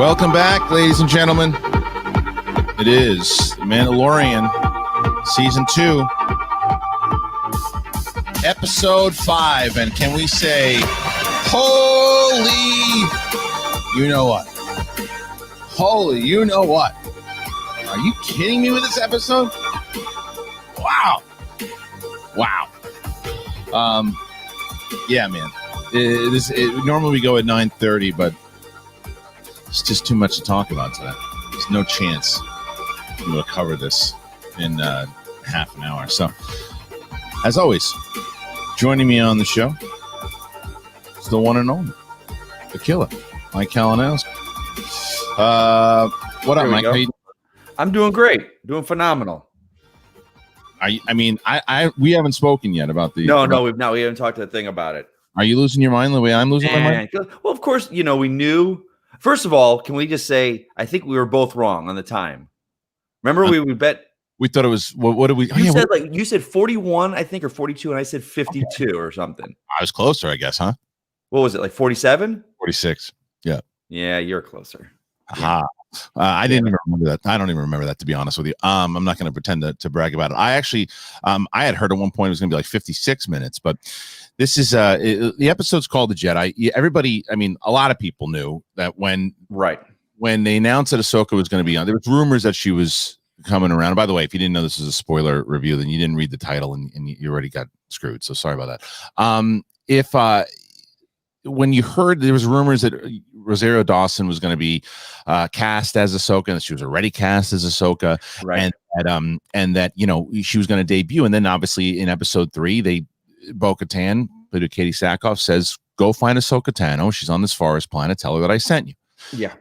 Welcome back, ladies and gentlemen. It is Mandalorian Season 2, Episode 5. And can we say, holy, you know what? Holy, you know what? Are you kidding me with this episode? Wow. Yeah, man. Normally we go at 9:30, but it's just too much to talk about today. There's no chance we'll cover this in half an hour. So, as always, joining me on the show is the one and only, the killer, Mike Kalinowski. What up, Mike? I'm doing great. Doing phenomenal. We haven't spoken yet about the. No, we haven't talked a thing about it. Are you losing your mind the way I'm losing my mind? Well, of course, we knew. First of all, can we just say, I think we were both wrong on the time. Remember, we bet. We thought it was, what did we? You said 41, I think, or 42, and I said 52 or something. I was closer, I guess, huh? What was it, like 47? 46. Yeah. Yeah, you're closer. Aha. I didn't even remember that. I don't even remember that, to be honest with you. I'm not going to pretend to brag about it. I actually, I had heard at one point it was going to be like 56 minutes, but this is the episode's called The Jedi. Everybody, a lot of people knew that when they announced that Ahsoka was going to be on, there was rumors that she was coming around. By the way, if you didn't know this is a spoiler review, then you didn't read the title and you already got screwed. So sorry about that. When you heard there was rumors that Rosario Dawson was going to be cast as Ahsoka, and she was already cast as Ahsoka, right? And that she was going to debut, and then obviously in episode 3, Bo-Katan, played with Katie Sackhoff, says, "Go find Ahsoka Tano. She's on this forest planet. Tell her that I sent you." Yeah.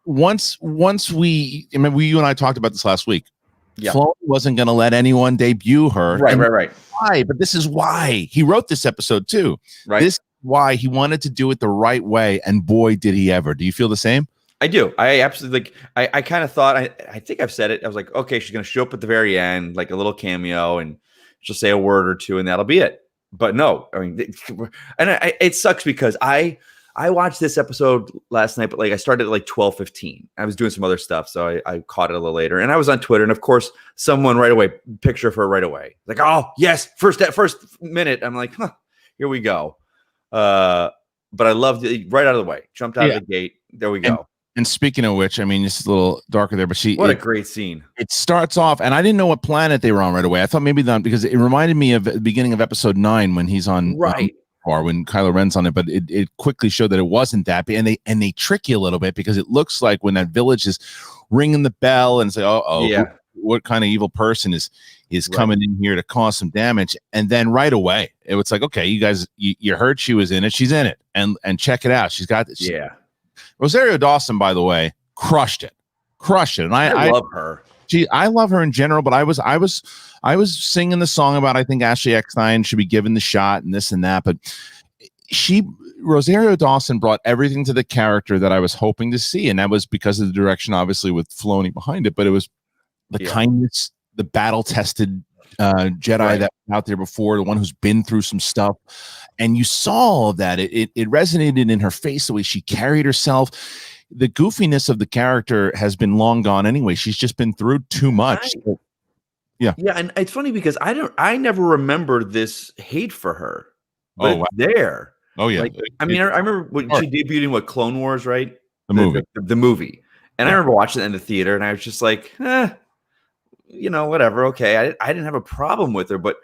Once you and I talked about this last week. Yeah. Filoni wasn't going to let anyone debut her. Right. Why? But this is why he wrote this episode too. Right. This is why he wanted to do it the right way, and boy, did he ever. Do you feel the same? I do. I absolutely I kind of thought. I think I've said it. I was like, okay, she's going to show up at the very end, like a little cameo, and she'll say a word or two, and that'll be it. But no, it sucks because I watched this episode last night, but I started at 12:15. I was doing some other stuff, so I caught it a little later. And I was on Twitter, and of course, someone right away, picture of her right away. Like, oh yes, first minute. I'm like, here we go. But I loved it right out of the way. Jumped out of the gate. There we go. And speaking of which, it's a little darker there, but what a great scene. It starts off, and I didn't know what planet they were on right away. I thought maybe because it reminded me of the beginning of episode 9 when he's on or when Kylo Ren's on it, but it quickly showed that it wasn't that. And they trick you a little bit because it looks like when that village is ringing the bell and say, what kind of evil person is coming in here to cause some damage? And then right away, it was like, okay, you guys, you heard she was in it. She's in it. And check it out. She's got this. Yeah. Rosario Dawson, by the way, crushed it. And I love her. I love her in general, but I was singing the song about, I think Ashley Eckstein should be given the shot and this and that. But Rosario Dawson brought everything to the character that I was hoping to see. And that was because of the direction, obviously, with Filoni behind it. But it was the kindness, the battle-tested Jedi that was out there before, the one who's been through some stuff. And you saw all of that. It resonated in her face, the way she carried herself. The goofiness of the character has been long gone anyway. She's just been through too much. Yeah, and it's funny because I never remember this hate for her. But it's there. Oh, yeah. I remember when she debuted in Clone Wars, right? The movie. The movie. And I remember watching it in the theater, and I was just like, whatever, okay. I didn't have a problem with her, but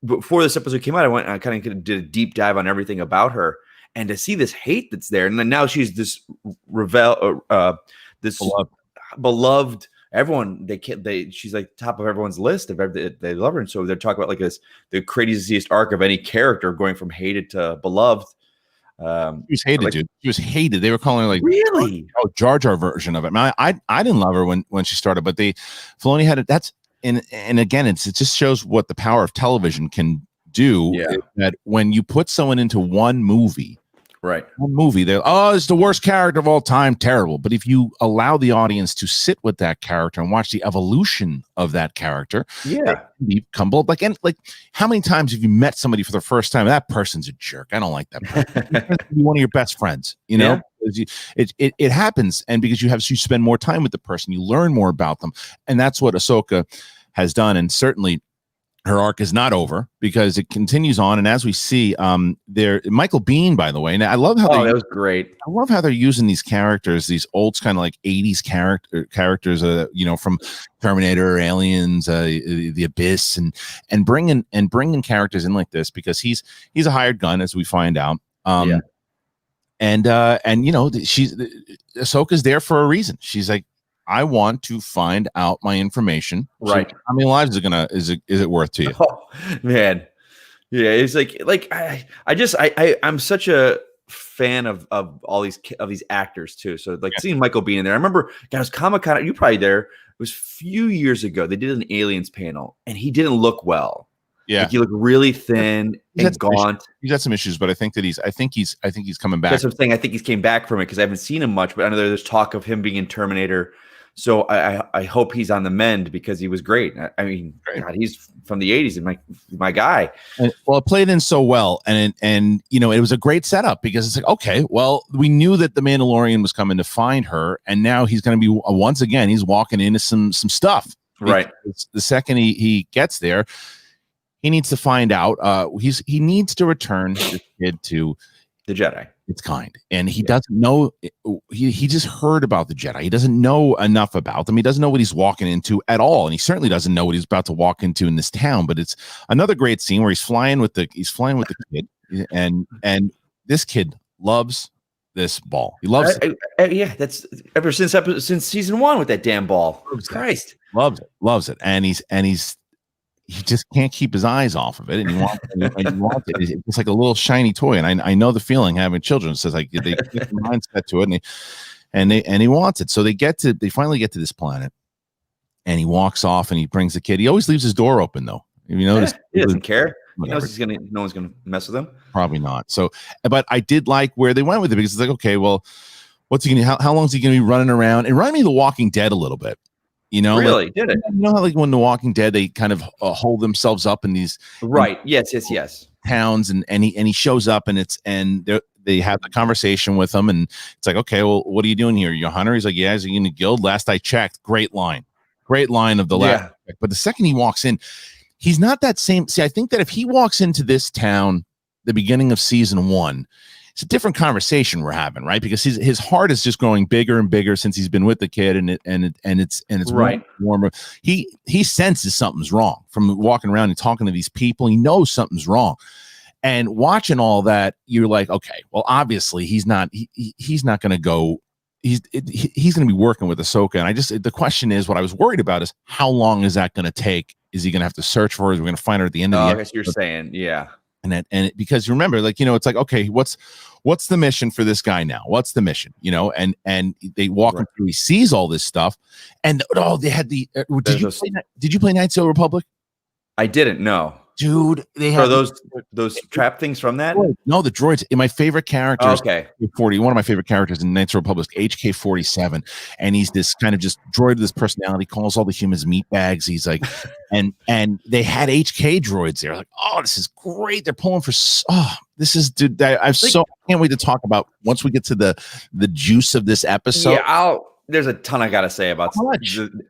before this episode came out, I kind of did a deep dive on everything about her, and to see this hate that's there, and then now she's this beloved. Everyone she's like top of everyone's list of they love her, and so they're talking about the craziest arc of any character, going from hated to beloved. She was hated, dude. She was hated. They were calling her really Jar Jar version of it. I didn't love her when she started, but Filoni had it. That's and again, it just shows what the power of television can do. Yeah. That when you put someone into one movie, Right. One movie, they're it's the worst character of all time, terrible. But if you allow the audience to sit with that character and watch the evolution of that character, Yeah. you become bold. Like how many times have you met somebody for the first time? That person's a jerk. I don't like that person. Be one of your best friends, you know. Yeah. It happens, and because you spend more time with the person, you learn more about them, and that's what Ahsoka has done, and certainly her arc is not over because it continues on. And as we see, Michael Biehn, by the way, and I love how that was great. I love how they're using these characters, these old kind of like 80s characters, from Terminator, Aliens, the Abyss, and bringing characters in like this because he's a hired gun, as we find out. And Ahsoka's there for a reason. She's like, I want to find out my information. Right. So how many lives is it worth to you? Oh, man. Yeah. It's I'm such a fan of all these actors too. So seeing Michael Biehn in there, I remember, guys, Comic-Con, you probably there. It was a few years ago. They did an Aliens panel and he didn't look well. Yeah. He looked really thin and gaunt. He's got some issues, but I think he's coming back. That's what I'm saying. I think he's came back from it because I haven't seen him much, but I know there's talk of him being in Terminator. So I hope he's on the mend because he was great. I mean, God, he's from the 80s and my guy. It played in so well. And it was a great setup because it's like, okay, well, we knew that the Mandalorian was coming to find her. And now he's going to be, once again, he's walking into some stuff. Right. The second he gets there, he needs to find out. He needs to return this kid to the Jedi. It's kind, and he doesn't know. He just heard about the Jedi. He doesn't know enough about them. He doesn't know what he's walking into at all, and he certainly doesn't know what he's about to walk into in this town. But it's another great scene where he's flying with the kid, and this kid loves this ball. He loves it. That's ever since season 1 with that damn ball. Christ, loves it, and he just can't keep his eyes off of it, and he wants it. It's like a little shiny toy, and I know the feeling having children. It says like they get the mindset to it, and he wants it. So they finally get to this planet, and he walks off, and he brings the kid. He always leaves his door open, though. Have you noticed? He doesn't care. Whatever. He knows no one's gonna mess with him. Probably not. So, but I did like where they went with it because it's like, okay, well, what's he gonna? How long is he gonna be running around? It reminded me of The Walking Dead a little bit. Really? Did it? You know how when The Walking Dead, they kind of hold themselves up in these yes towns, and he shows up, and they have the conversation with him, and it's like, okay, well, what are you doing here? You're a hunter? He's like, yeah. Is he in the guild? Last I checked. Great line of the last. But the second he walks in, he's not that same. See, I think that if he walks into this town, the beginning of season 1. It's a different conversation we're having, right? Because his heart is just growing bigger and bigger since he's been with the kid, and it's right. warmer. He senses something's wrong from walking around and talking to these people. He knows something's wrong, and watching all that, you're like, okay, well, obviously he's not going to go. He's going to be working with Ahsoka, and the question is, what I was worried about is how long is that going to take? Is he going to have to search for her? Is we going to find her at the end of the I guess you're saying, yeah. Because remember, it's like, okay, what's the mission for this guy now? What's the mission? And they walk him through. He sees all this stuff, and they had the. Did you play Knights of the Republic? I didn't know. Dude, they have those trap things from that. No, the droids. My favorite character. Okay, 40. One of my favorite characters in Knights of the Republic, HK-47, and he's this kind of just droid with this personality. Calls all the humans meatbags. He's like, and they had HK droids there. Like, oh, this is great. They're pulling for. Oh, this is dude. I can't wait to talk about once we get to the juice of this episode. Yeah, there's a ton I gotta say about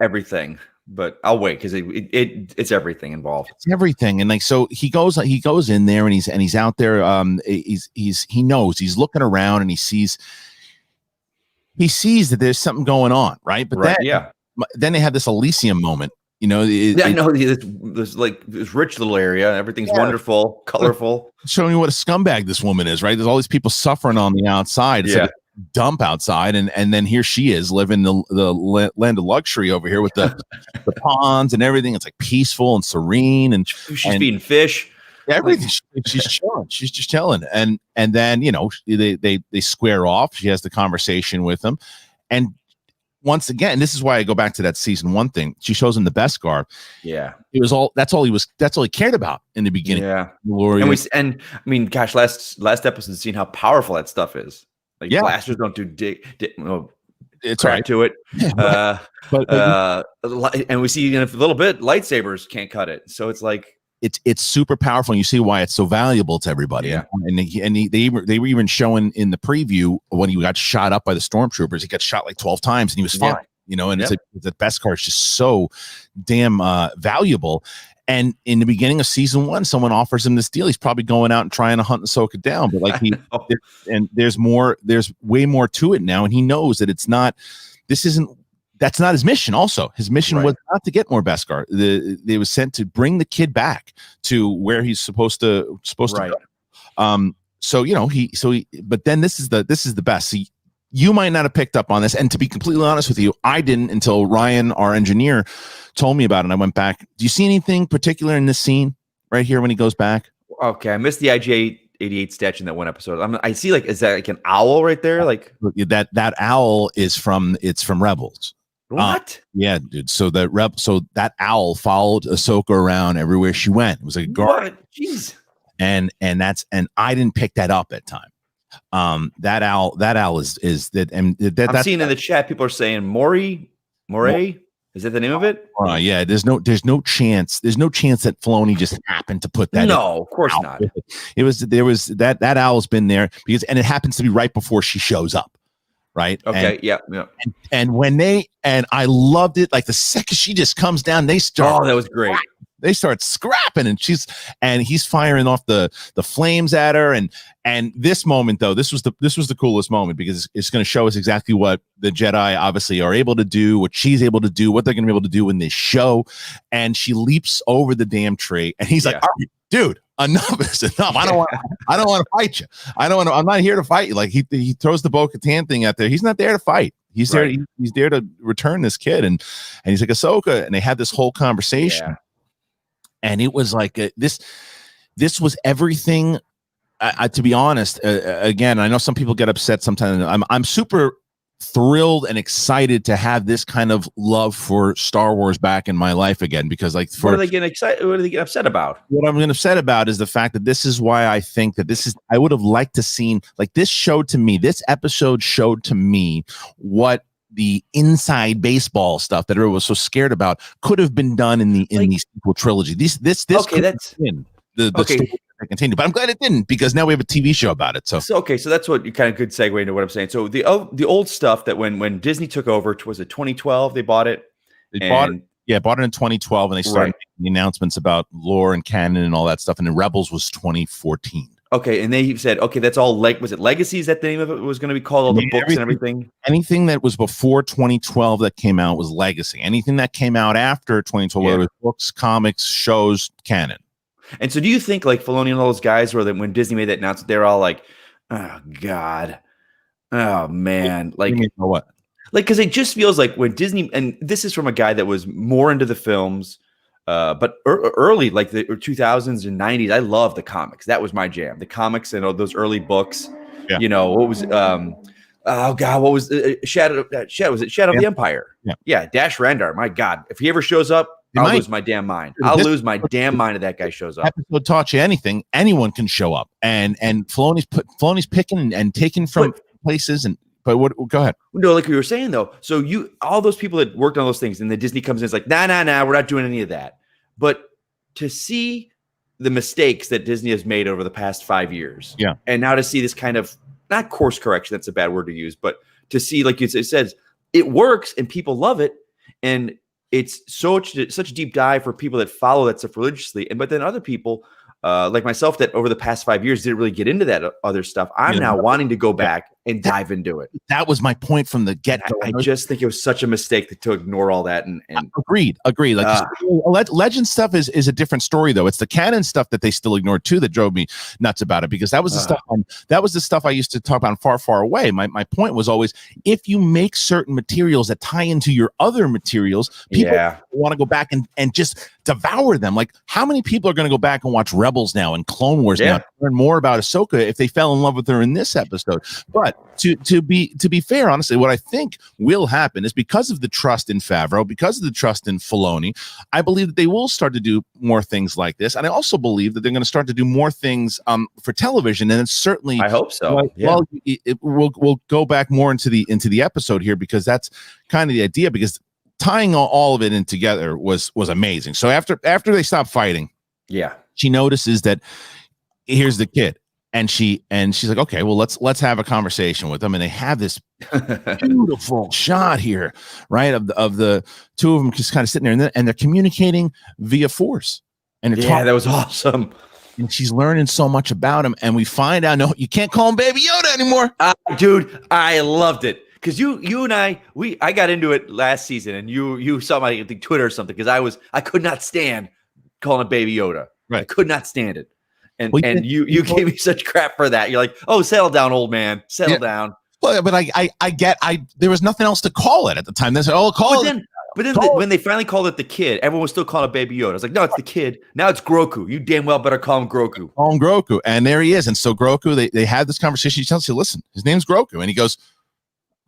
everything. But I'll wait because it's everything involved. It's everything, and like so he goes in there, and he's out there. He knows he's looking around, and he sees that there's something going on, right? But then they have this Elysium moment. I know this rich little area. Everything's wonderful, colorful. Showing you what a scumbag this woman is, right? There's all these people suffering on the outside. It's like a dump outside, and then here she is living the land of luxury over here with the ponds and everything. It's like peaceful and serene, and she's feeding fish. Everything. She's chilling. She's just chilling, and then they square off. She has the conversation with him, and once again, this is why I go back to that season 1 thing. She shows him the Beskar. Yeah. It was all that's all he cared about in the beginning. Yeah. Mandalorian. And I mean, gosh, last episode seen how powerful that stuff is. Like blasters don't do it's crap right to it. but And we see in a little bit lightsabers can't cut it. So it's like it's super powerful, and you see why it's so valuable to everybody. Yeah. They were even showing in the preview when he got shot up by the stormtroopers. He got shot like 12 times, and he was fine. And it's the Beskar is just so damn valuable. And in the beginning of season 1, someone offers him this deal. He's probably going out and trying to hunt Ahsoka down, but like there's way more to it now, and he knows that that's not his mission. Also, his mission was not to get more Beskar. They was sent to bring the kid back to where he's supposed to go. But then this is the best. See, you might not have picked up on this, and to be completely honest with you, I didn't until Ryan, our engineer, told me about it. And I went back. Do you see anything particular in this scene right here when he goes back? Okay, I missed the IG-88 statue in that one episode. I see is that like an owl right there? Like that owl is from Rebels. What? Yeah, dude. So that owl followed Ahsoka around everywhere she went. It was like a guard. Jeez. And I didn't pick that up at time. That owl is that, and that I'm seeing in the chat people are saying Moray. Is that the name of it? Yeah. There's no chance that Filoni just happened to put that. No, of course not. There was that owl's been there and it happens to be right before she shows up. Right. Okay. Yeah. And when I loved it. Like the second she just comes down, they start. Oh, that was great. They start scrapping, and he's firing off the flames at her. And this moment, though, this was the coolest moment, because it's going to show us exactly what the Jedi obviously are able to do, what she's able to do, what they're going to be able to do in this show. And she leaps over the damn tree, and he's like, all right, dude, enough is enough. I don't want to fight you. I'm not here to fight you. Like he throws the Bo-Katan thing out there. He's not there to fight. He's there. He's there to return this kid. And he's like, Ahsoka. And they had this whole conversation. Yeah. And it was like this was everything. To be honest, again, I know some people get upset sometimes. I'm super thrilled and excited to have this kind of love for Star Wars back in my life again, because what are they getting excited? What are they getting upset about? What I'm getting upset about is the fact that this is why I think that I would have liked to seen, like, this episode showed to me what the inside baseball stuff that everyone was so scared about could have been done in the sequel trilogy. This okay, that's the story that continued, but I'm glad it didn't, because now we have a TV show about it. So that's what you kind of good segue into what I'm saying. So the old stuff that when Disney took over, was it 2012 they bought it? Bought it in 2012, and they started making the announcements about lore and canon and all that stuff. And then Rebels was 2014. Okay, and they said, okay, that's all. Was it Legacy? Is that the name of it? Was going to be called all the books and everything? Anything that was before 2012 that came out was Legacy. Anything that came out after 2012, whether it was books, comics, shows, canon. And so, do you think like Filoni and all those guys, when Disney made that announcement, they're all like, "Oh God, oh man," like what? Like, because it just feels like when Disney, and this is from a guy that was more into the films. But early, like the 2000s and 90s, I loved the comics. That was my jam. The comics and all those early books. Yeah. What was what was Shadow? Was it Shadow of the Empire? Yeah. Dash Rendar. My God, if he ever shows up, I'll lose my damn mind. I'll lose my damn mind if that guy shows up. Episode taught you anything. Anyone can show up, and Filoni's picking and taking from places and. But what? Go ahead. No, like we were saying though. So all those people that worked on those things, and the Disney comes in, it's like, nah, we're not doing any of that. But to see the mistakes that Disney has made over the past 5 years, and now to see this kind of, not course correction, that's a bad word to use, but to see, like it says, it works and people love it, and it's such a deep dive for people that follow that stuff religiously, but then other people. Like myself, that over the past 5 years didn't really get into that other stuff. I'm now wanting to go back and dive into it. That was my point from the get-go. I just think it was such a mistake to ignore all that. And agreed. Like legend stuff is a different story, though. It's the canon stuff that they still ignored too that drove me nuts about it, because that was the stuff I used to talk about far, far away. My point was always, if you make certain materials that tie into your other materials, people want to go back and just devour them. Like, how many people are going to go back and watch Rebels now and Clone Wars now, learn more about Ahsoka if they fell in love with her in this episode? But to be fair, honestly, what I think will happen is because of the trust in Favreau, because of the trust in Filoni, I believe that they will start to do more things like this, and I also believe that they're going to start to do more things for television. And it's certainly, I hope so. We'll go back more into the episode here, because that's kind of the idea. Because tying all of it in together was amazing. So after they stop fighting, she notices that here's the kid. And she's like, okay, well, let's have a conversation with them. And they have this beautiful shot here, right, of the two of them just kind of sitting there, and they're communicating via force. And that was awesome. And she's learning so much about him. And we find out, no, you can't call him Baby Yoda anymore, dude. I loved it because you and I got into it last season, and you saw my Twitter or something because I could not stand calling him Baby Yoda. Right, I could not stand it. And you gave me such crap for that. You're like, oh, settle down, old man. Settle down. Well, but I there was nothing else to call it at the time. They said, oh, call it. But then when they finally called it the kid, everyone was still calling it Baby Yoda. I was like, no, it's the kid. Now it's Grogu. You damn well better call him Grogu. Call him Grogu. And there he is. And so Grogu, they had this conversation. She tells you, listen, his name's Grogu. And he goes,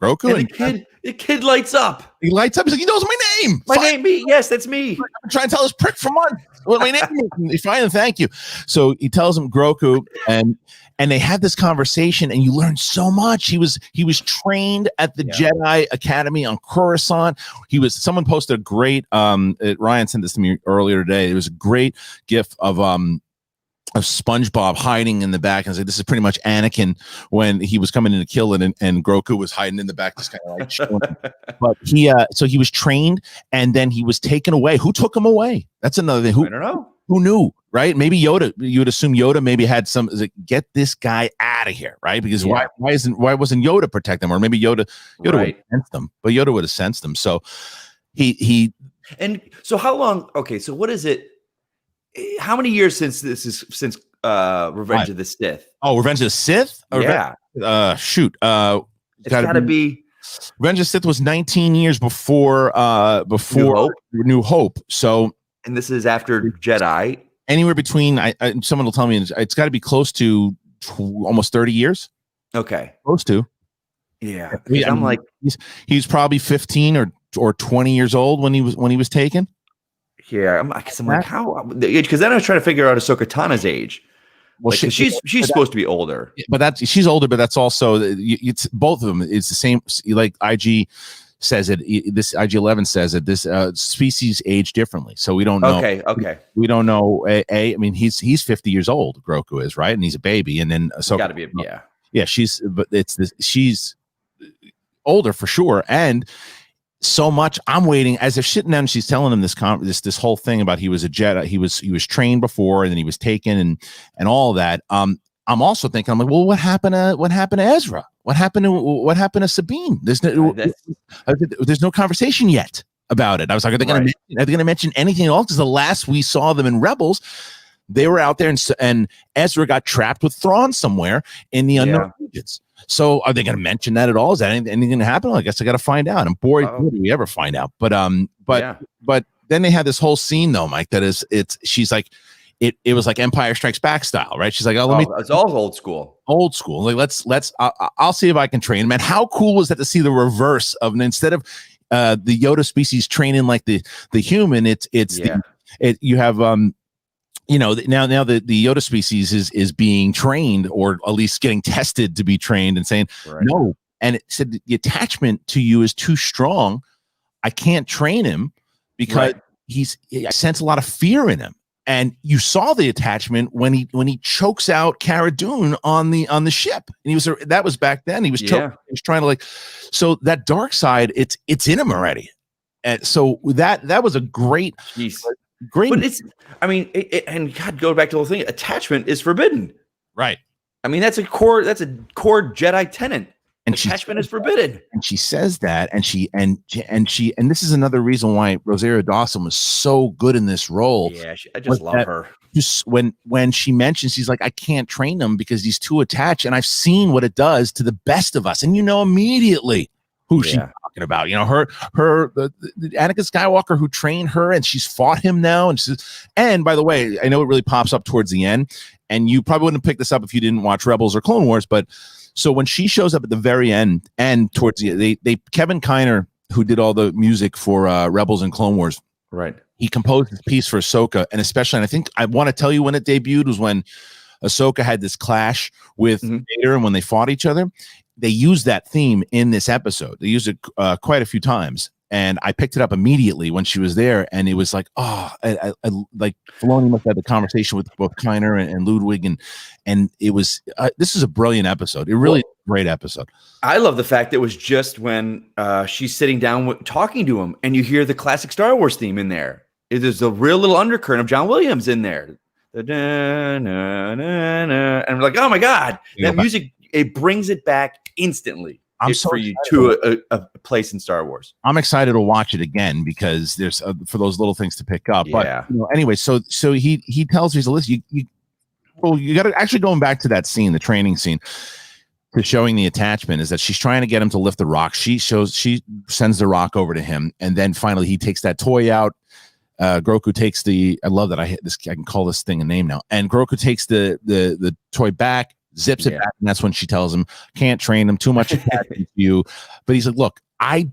Grogu? And the kid lights up. He lights up. He's like, he knows my name. My name, me. Yes, that's me. I'm trying to tell this prick for months what my name is. He finally, thank you. So he tells him Grogu, and they had this conversation, and you learn so much. He was trained at the Jedi Academy on Coruscant. Someone posted a great Ryan sent this to me earlier today. It was a great gif of SpongeBob hiding in the back, and said, this is pretty much Anakin when he was coming in to kill it, and Grogu was hiding in the back, just kind of like showing him. But so he was trained, and then he was taken away. Who took him away? That's another thing. I don't know. Who knew, right? Maybe Yoda. You would assume Yoda maybe had some. Like, get this guy out of here, right? Because why wasn't Yoda protect them? Or maybe Yoda would have sensed them, but Yoda would have sensed them. So he. And so how long? Okay, so what is it? How many years since Revenge of the Sith? Oh, Revenge of the Sith? Yeah. Shoot. It's got to be. Revenge of the Sith was 19 years before New Hope. So. And this is after Jedi. Anywhere between, someone will tell me, it's got to be close to almost 30 years. Okay. Close to. Yeah. I'm like, he's probably 15 or 20 years old when he was taken. Yeah, I'm like, how? Because then I was trying to figure out Ahsoka Tana's age. Well, like, she's supposed to be older, but she's older. But that's also it's both of them. It's the same. Like IG says it. This IG-11 says it. This species age differently, so we don't know. Okay. We don't know. I mean, he's 50 years old. Grogu is, right, and he's a baby. And then Ahsoka, got to be she's older for sure. And so much. I'm waiting as they're sitting down. And she's telling him this whole thing about he was a Jedi. He was trained before, and then he was taken, and all of that. I'm also thinking, I'm like, well, what happened to Ezra? What happened to Sabine? There's no conversation yet about it. I was like, are they going to mention anything at all? Because the last we saw them in Rebels, they were out there, and Ezra got trapped with Thrawn somewhere in the unknown regions. So are they going to mention that at all? Is that anything going to happen? Well, I guess I got to find out. And boy, do we ever find out. But then they had this whole scene though, Mike. She's like, it was like Empire Strikes Back style, right? She's like, it's all old school. Old school. Like I'll see if I can train him. And how cool was that to see the reverse of, instead of the Yoda species training like the human, you have now the Yoda species is being trained, or at least getting tested to be trained, and saying no. And it said the attachment to you is too strong. I can't train him because I sense a lot of fear in him. And you saw the attachment when he chokes out Cara Dune on the ship. And that was back then. He was choking. He was trying to so that dark side, it's in him already. And so that was a great. Great. But and God, go back to the whole thing. Attachment is forbidden. Right. I mean, that's a core Jedi tenet. And attachment is forbidden. And she says that, and this is another reason why Rosario Dawson was so good in this role. Yeah, I just love her. Just when she mentions, she's like, I can't train them because he's too attached, and I've seen what it does to the best of us, and immediately who she's talking about. The Anakin Skywalker who trained her, and she's fought him now. And by the way, I know it really pops up towards the end, and you probably wouldn't have picked this up if you didn't watch Rebels or Clone Wars, but So when she shows up at the very end and towards the they Kevin Kiner, who did all the music for Rebels and Clone Wars, right? He composed this piece for Ahsoka, and especially, and I think I want to tell you when it debuted was when Ahsoka had this clash with Vader, and when they fought each other, they used that theme in this episode. They used it quite a few times. And I picked it up immediately when she was there, and it was like, oh, I like Filoni must have had the conversation with both Kiner and Ludwig, and it was this is a brilliant episode. It really is a great episode. I love the fact that it was just when she's sitting down talking to him, and you hear the classic Star Wars theme in there. There's a real little undercurrent of John Williams in there, and I'm like, oh my god, that music, it brings it back instantly. I'm so for you to a place in Star Wars. I'm excited to watch it again because there's for those little things to pick up. Yeah. But anyway, so he tells me, listen, you got to actually going back to that scene, the training scene, to showing the attachment is that she's trying to get him to lift the rock. She sends the rock over to him, and then finally he takes that toy out. Grogu takes I love that I can call this thing a name now. And Grogu takes the toy back, zips it back, and that's when she tells him, can't train him, too much attachment to you. But he's like, look, I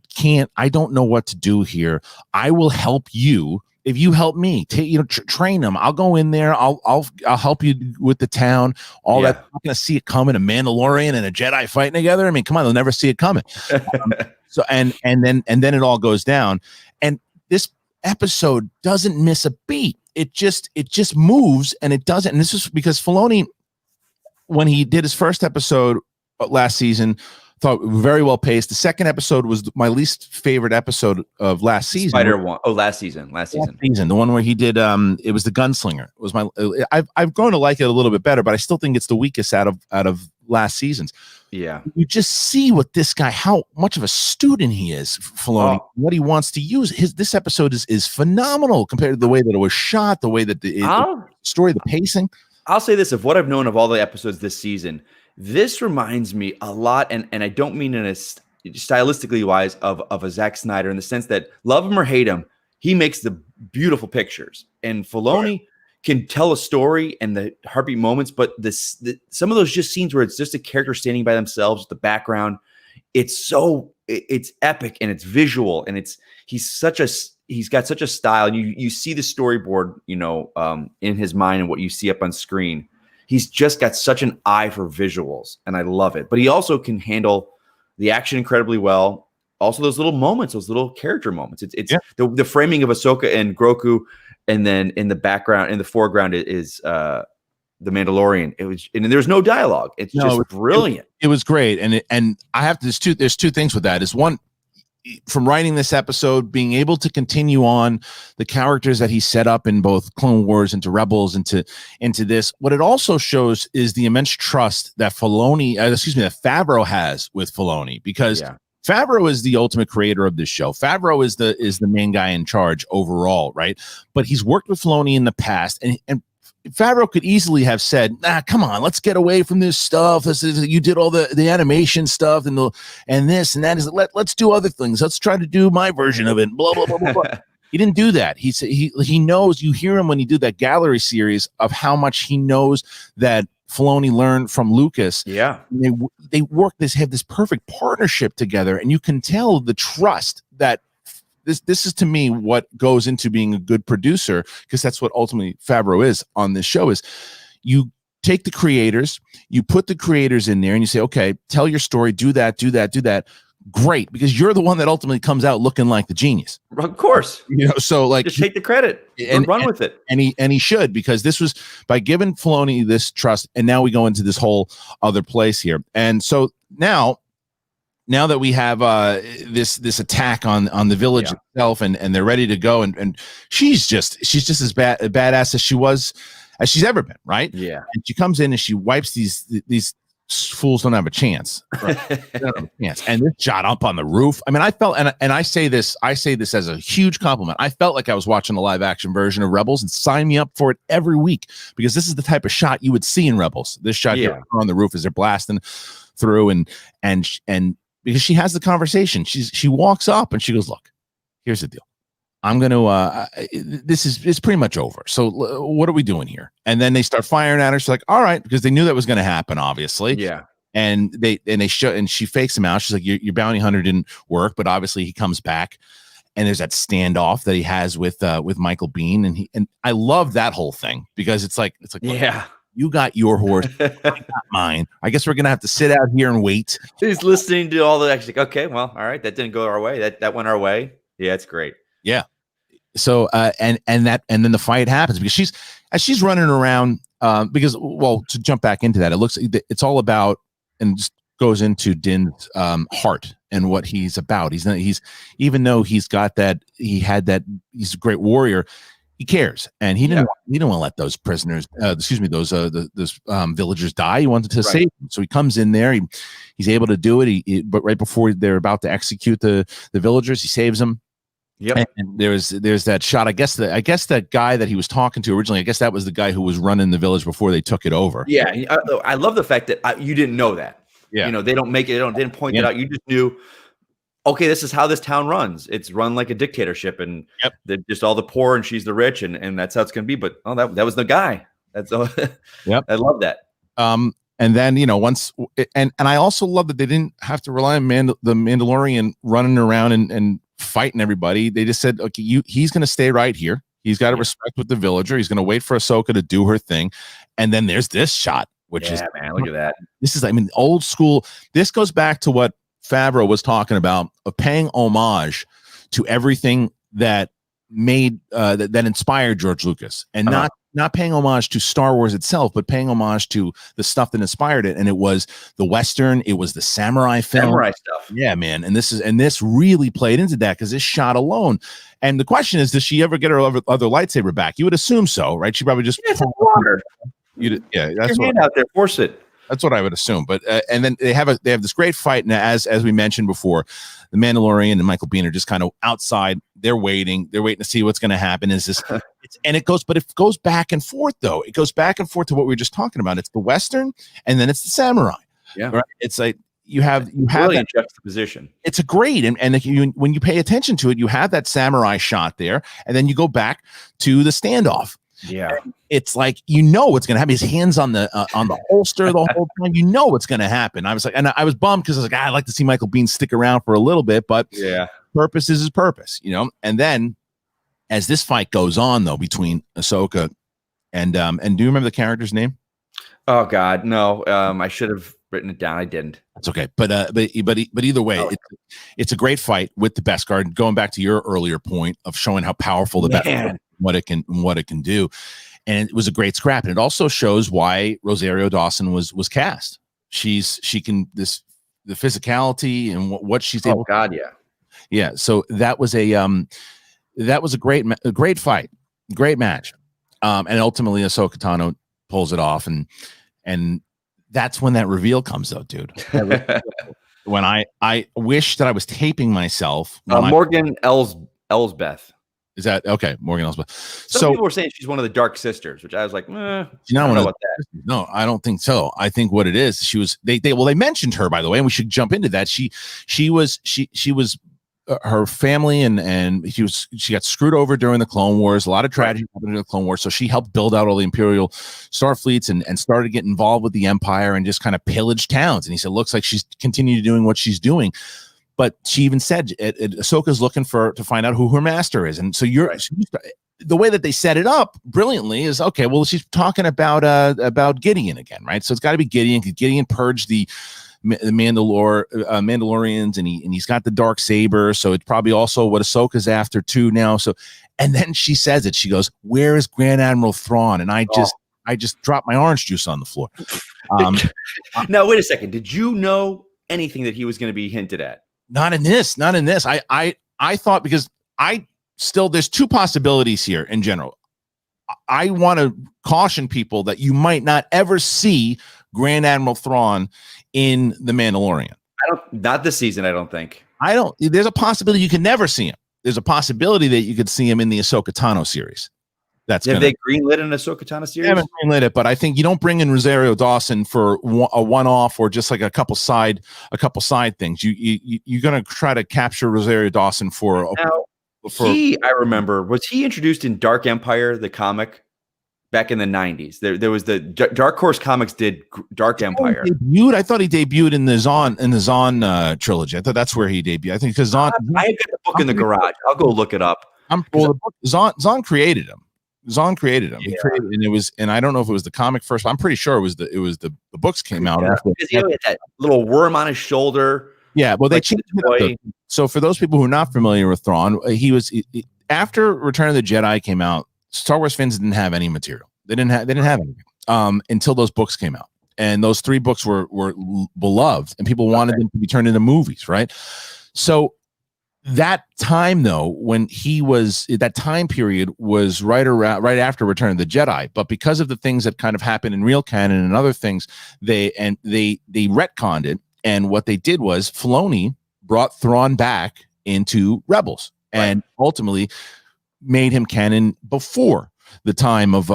don't know what to do here. I will help you if you help me. Train him. I'll go in there. I'll help you with the town. All that. I'm not gonna see it coming. A Mandalorian and a Jedi fighting together. I mean, come on, they'll never see it coming. So and then it all goes down. And this episode doesn't miss a beat. It just moves, and it doesn't. And this is because Filoni, when he did his first episode last season, thought very well paced. The second episode was my least favorite episode of last season. Last season. The one where he did it was the gunslinger. It was I've grown to like it a little bit better, but I still think it's the weakest out of last season's. Yeah. You just see what this guy, how much of a student he is, Filoni, what he wants to use. This episode is phenomenal compared to the way that it was shot, the way that the story, the pacing. I'll say this, of what I've known of all the episodes this season, this reminds me a lot, and I don't mean in a stylistically wise of a Zack Snyder, in the sense that, love him or hate him, he makes the beautiful pictures. And Filoni can tell a story and the heartbeat moments, but some of those just scenes where it's just a character standing by themselves, the background, it's epic, and it's visual, and he's got such a style, and you see the storyboard, in his mind and what you see up on screen. He's just got such an eye for visuals, and I love it. But he also can handle the action incredibly well. Also, those little moments, those little character moments. It's the framing of Ahsoka and Grogu, and then in the background, in the foreground is the Mandalorian. And there's no dialogue. It's brilliant. It was great, and I have to. There's two things with that. Is one, from writing this episode, being able to continue on the characters that he set up in both Clone Wars, into Rebels, into this. What it also shows is the immense trust that that Favreau has with Filoni, because Favreau is the ultimate creator of this show. Favreau is the main guy in charge overall, right? But he's worked with Filoni in the past, and Favreau could easily have said, come on, let's get away from this stuff. You did all the animation stuff and this and that. Let's do other things. Let's try to do my version of it. Blah, blah, blah, blah, blah. He didn't do that. He said he knows. You hear him when he did that gallery series of how much he knows that Filoni learned from Lucas. Yeah. And they have this perfect partnership together, and you can tell the trust that this is, to me, what goes into being a good producer, because that's what ultimately Favreau is on this show. Is you take the creators, you put the creators in there, and you say, okay, tell your story, do that. Great, because you're the one that ultimately comes out looking like the genius. Of course. So like, just take the credit and run with it. And he should, because this was by giving Filoni this trust, and now we go into this whole other place here. And so now that we have this attack on the village itself, and they're ready to go, and she's just as badass as she's ever been, right? Yeah. And she comes in and she wipes these fools don't have a chance. Right? They don't have a chance. And this shot up on the roof. I mean, I felt, and I say this as a huge compliment. I felt like I was watching a live action version of Rebels, and sign me up for it every week, because this is the type of shot you would see in Rebels. This shot here on the roof as they're blasting through, and because she has the conversation, she walks up and she goes, look, here's the deal. I'm going to, it's pretty much over. So what are we doing here? And then they start firing at her. She's like, all right, because they knew that was going to happen, obviously. Yeah. And she fakes him out. She's like, your bounty hunter didn't work, but obviously he comes back. And there's that standoff that he has with Michael Biehn, and I love that whole thing because it's like yeah, you got your horse, I got mine. I guess we're gonna have to sit out here and wait. He's listening to all the actually. Okay, well, all right, that didn't go our way. That went our way. Yeah, it's great. Yeah. So and then the fight happens because she's running around because to jump back into that, it's all about and just goes into Din's heart and what he's about. He's even though he's got that, he's a great warrior, he cares, and he didn't want to let those prisoners, those villagers die. He wanted to save them. So he comes in there, he's able to do it. But right before they're about to execute the villagers, he saves them. Yep. And there's that shot. I guess that guy that he was talking to originally, I guess that was the guy who was running the village before they took it over. Yeah, I love the fact that you didn't know that. Yeah, they don't make it. They didn't point it out. You just knew. Okay, this is how this town runs. It's run like a dictatorship, and just all the poor, and she's the rich, and that's how it's going to be. But that was the guy. That's yep. I love that. And then once and I also love that they didn't have to rely on the Mandalorian running around and fighting everybody. They just said, okay, he's going to stay right here. He's got to respect with the villager. He's going to wait for Ahsoka to do her thing, and then there's this shot. Which is, man, look at that. This is, old school. This goes back to what Favreau was talking about of paying homage to everything that made that inspired George Lucas, and not paying homage to Star Wars itself, but paying homage to the stuff that inspired it. And it was the Western, it was the samurai film, samurai stuff. Yeah, man. And this really played into that because this shot alone. And the question is, does she ever get her other lightsaber back? You would assume so, right? She probably just water. That's your hand out there, force it. That's what I would assume. But and then they have this great fight, and as we mentioned before, the Mandalorian and Michael Biehn are just kind of outside. They're waiting to see what's going to happen. Is this? It goes back and forth though. It goes back and forth to what we were just talking about. It's the Western, and then it's the samurai. Yeah, right? It's like you have that juxtaposition. It's a great, and when you pay attention to it, you have that samurai shot there, and then you go back to the standoff. Yeah, it's like what's going to happen. His hands on the holster the whole time. What's going to happen. I was like, and I was bummed because I was like, I'd like to see Michael Biehn stick around for a little bit, but purpose is his purpose, And then as this fight goes on, though, between Ahsoka and do you remember the character's name? Oh God, no. I should have written it down. I didn't. That's okay, but either way, it's a great fight with the Beskar. Going back to your earlier point of showing how powerful the Beskar. What it can do, and it was a great scrap, and it also shows why Rosario Dawson was cast. The physicality and what she's able. Oh God, yeah. So that was a great fight, great match, and ultimately Ahsoka Tano pulls it off, and that's when that reveal comes, though, dude. When I wish that I was taping myself. Morgan Elsbeth. Is that okay? Morgan Elsbeth. Some people were saying she's one of the Dark Sisters, which I was like, I don't know about that. No, I don't think so. I think what it is, she was. They mentioned her, by the way, and we should jump into that. She was her family and she got screwed over during the Clone Wars. A lot of tragedy happened in the Clone Wars, so she helped build out all the Imperial Starfleets and started getting involved with the Empire and just kind of pillaged towns. And he said, looks like she's continued doing what she's doing. But she even said Ahsoka's looking to find out who her master is. And so the way that they set it up brilliantly is, okay, well, she's talking about Gideon again, right? So it's got to be Gideon. Gideon purged the Mandalorians, and he's got the dark saber. So it's probably also what Ahsoka's after too now. So, and then she says it. She goes, "Where is Grand Admiral Thrawn?" And I just dropped my orange juice on the floor. Now, wait a second. Did you know anything that he was going to be hinted at? Not in this. I thought, because there's two possibilities here in general. I want to caution people that you might not ever see Grand Admiral Thrawn in The Mandalorian. Not this season, I don't think. There's a possibility you can never see him. There's a possibility that you could see him in the Ahsoka Tano series. Have they greenlit an Ahsoka Tano series? They haven't greenlit it, but I think you don't bring in Rosario Dawson for a one-off or just like a couple side things. You're going to try to capture Rosario Dawson for. I remember, was he introduced in Dark Empire, the comic? back in the 90s. There was the Dark Horse Comics did Dark Empire. I thought he debuted in the Zahn trilogy. I thought that's where he debuted. I think because Zahn. I have got the book in the garage. I'll go look it up. Zahn created him. Zahn created him. Yeah. He created, and I don't know if it was the comic first. I'm pretty sure it was the books came out. Yeah. Because he had that little worm on his shoulder. Yeah, well, they changed it up. So for those people who are not familiar with Thrawn, after Return of the Jedi came out, Star Wars fans didn't have any material. They didn't have anything until those books came out, and those 3 books were beloved, and people wanted them to be turned into movies, right? So that time, though, that time period was right after Return of the Jedi, but because of the things that kind of happened in real canon and other things, they retconned it, and what they did was Filoni brought Thrawn back into Rebels, and ultimately made him canon before the time of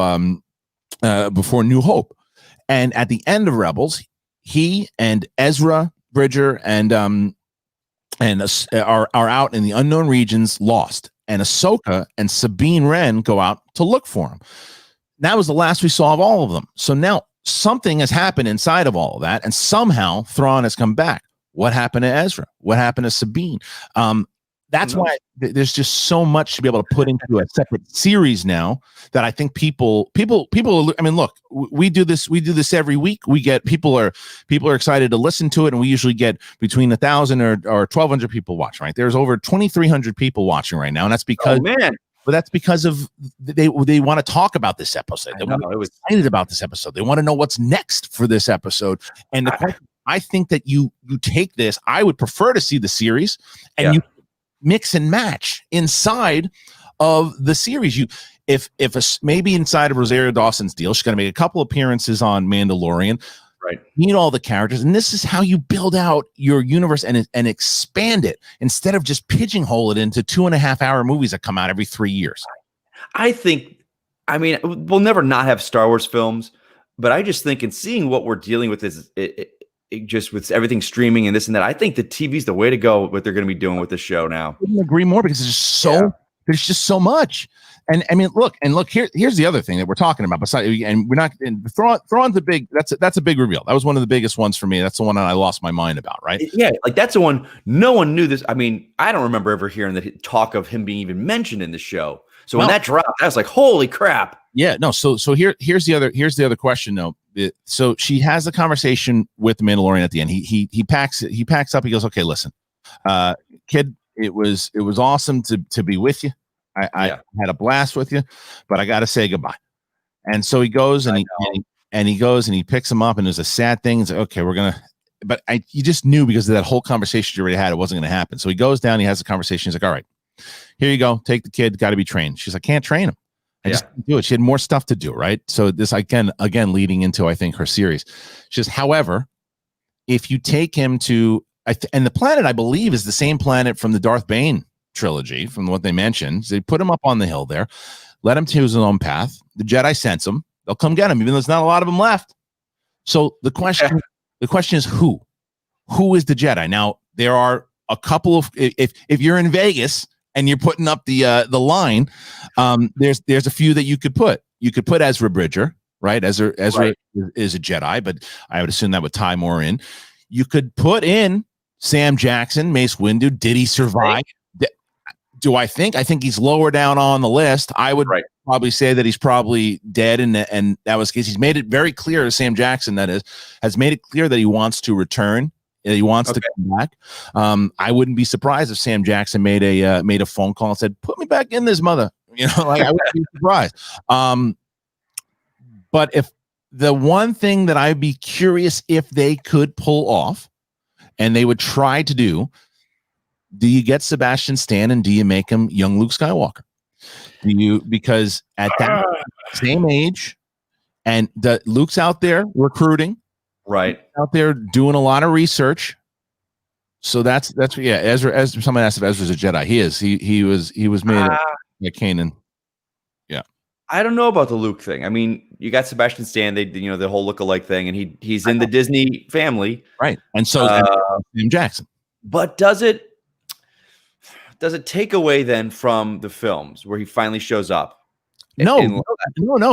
before New Hope. And at the end of Rebels, he and Ezra Bridger and are out in the unknown regions, lost, and Ahsoka and Sabine Wren go out to look for him. That was the last we saw of all of them. So now something has happened inside of all of that, and somehow Thrawn has come back. What happened to Ezra? What happened to Sabine? That's why there's just so much to be able to put into a separate series now that I think people. I mean, look, we do this every week. We get people are excited to listen to it, and we usually get between 1,000 or 1,200 people watching. Right, there's over 2,300 people watching right now, and that's because but that's because of they want to talk about this episode. They were excited about this episode. They want to know what's next for this episode, and I think that you take this. I would prefer to see the series, and you mix and match inside of the series. Maybe inside of Rosario Dawson's deal, she's going to make a couple appearances on Mandalorian. Right. Meet all the characters, and this is how you build out your universe and expand it instead of just pigeonhole it into 2.5-hour movies that come out every 3 years. I mean, we'll never not have Star Wars films, but I just think in seeing what we're dealing with is just with everything streaming and this and that, I think the TV's the way to go. What they're going to be doing with the show now. I couldn't agree more, because there's just so much. And I mean, look, here's the other thing that we're talking about. And we're not. And Thrawn's that's a big reveal. That was one of the biggest ones for me. That's the one that I lost my mind about. Right? Yeah, like that's the one. No one knew this. I mean, I don't remember ever hearing the talk of him being even mentioned in the show. So when that dropped, I was like, holy crap. Yeah. No. So here's the other question though. So she has a conversation with the Mandalorian at the end. He packs up. He goes, okay, listen, kid, it was awesome to be with you. I had a blast with you, but I got to say goodbye. And so he goes and he picks him up, and there's a sad thing. He's like, okay, you just knew because of that whole conversation you already had, it wasn't going to happen. So he goes down, he has a conversation. He's like, all right, here you go. Take the kid. Got to be trained. She's like, can't train him. I just can't do it. She had more stuff to do. Right. So this again leading into, I think, her series. She's, however, if you take him to, and the planet, I believe, is the same planet from the Darth Bane trilogy, from what they mentioned. So they put him up on the hill there, let him to his own path. The Jedi sense him. They'll come get him, even though there's not a lot of them left. So the question is who is the Jedi? Now, there are a couple of, if you're in Vegas and you're putting up the line, there's a few that you could put. You could put Ezra Bridger, right? Ezra is a Jedi, but I would assume that would tie more in. You could put in Sam Jackson, Mace Windu. Did he survive? Do I think? I think he's lower down on the list. I would probably say that he's probably dead, and that was because he's made it very clear. Sam Jackson, that is, has made it clear that he wants to return. He wants to come back. I wouldn't be surprised if Sam Jackson made a phone call and said, "Put me back in this, mother." You know, like I wouldn't be surprised. But if the one thing that I'd be curious if they could pull off, and they would try to do you get Sebastian Stan and do you make him young Luke Skywalker? Because at that same age, and Luke's out there recruiting. Right, out there doing a lot of research. So that's Ezra. Someone asked if Ezra's a Jedi. He is. He was made like Kanan. Yeah, I don't know about the Luke thing. I mean, you got Sebastian Stan. They the whole look-alike thing, and he's in the Disney family, right? And so Sam Jackson. But does it take away then from the films where he finally shows up? No,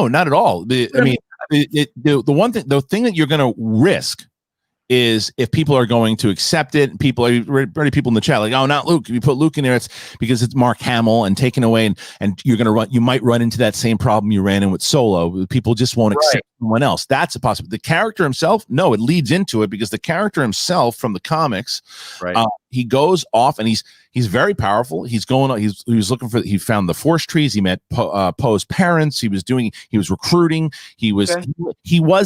not at all. I mean, the thing that you're going to risk is if people are going to accept it. People in the chat like, oh, not Luke. If you put Luke in there, it's because it's Mark Hamill and taken away, and you're gonna you might run into that same problem you ran in with Solo. People just won't accept someone else. That's a possibility. The character himself, no, it leads into it because the character himself from the comics, he goes off and he's very powerful. He was looking for. He found the Force trees. He met Poe's parents. He was recruiting. He was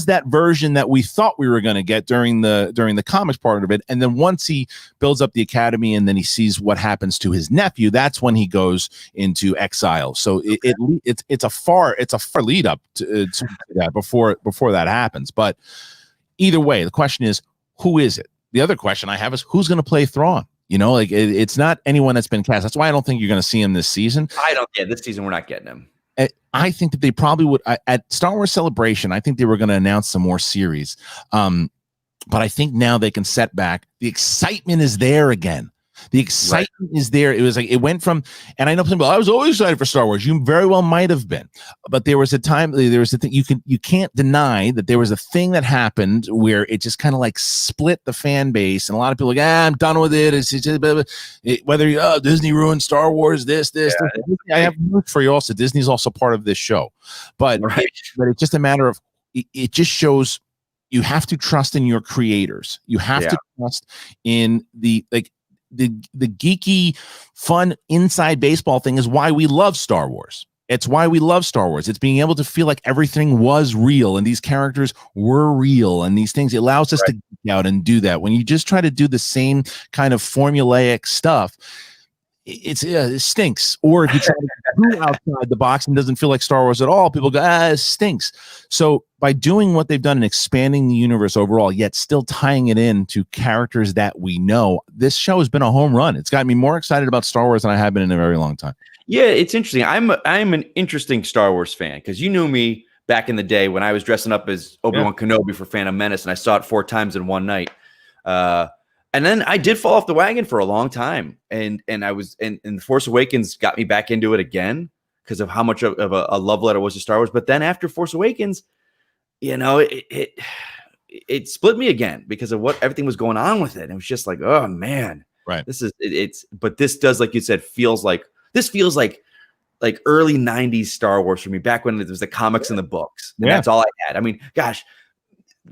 that version that we thought we were going to get during the comics part of it. And then once he builds up the academy and then he sees what happens to his nephew, that's when he goes into exile. So it's a far lead up to that before that happens. But either way, the question is, who is it? The other question I have is, who's going to play Thrawn? You know, like it's not anyone that's been cast. That's why I don't think you're going to see him this season. This season we're not getting him. I think that they probably would at Star Wars Celebration. I think they were going to announce some more series. But I think now they can set back. The excitement is there again. The excitement is there. It was like it went from, and I know some people, I was always excited for Star Wars. You very well might have been, but there was a time, thing you can't deny that there was a thing that happened where it just kind of like split the fan base, and a lot of people like, I'm done with it. It's just, whether Disney ruined Star Wars, this. I have news for you also. Disney's also part of this show, but it's just a matter of it just shows you have to trust in your creators. You have to trust in the geeky, fun inside baseball thing is why we love Star Wars. It's why we love Star Wars. It's being able to feel like everything was real and these characters were real and these things. It allows us to geek out and do that. When you just try to do the same kind of formulaic stuff, it stinks. Or if you try to go outside the box and doesn't feel like Star Wars at all, people go, it stinks. So by doing what they've done and expanding the universe overall, yet still tying it in to characters that we know, this show has been a home run. It's got me more excited about Star Wars than I have been in a very long time. Yeah, it's interesting. I'm an interesting Star Wars fan because you knew me back in the day when I was dressing up as Obi-Wan Kenobi for Phantom Menace, and I saw it 4 times in one night. And then I did fall off the wagon for a long time, and The Force Awakens got me back into it again because of how much of a love letter was to Star Wars. But then after Force Awakens, you know, it split me again because of what everything was going on with it. And it was just like, oh man, this is but this does, like you said, feels like early 90s Star Wars for me, back when it was the comics and the books. And that's all I had. I mean, gosh,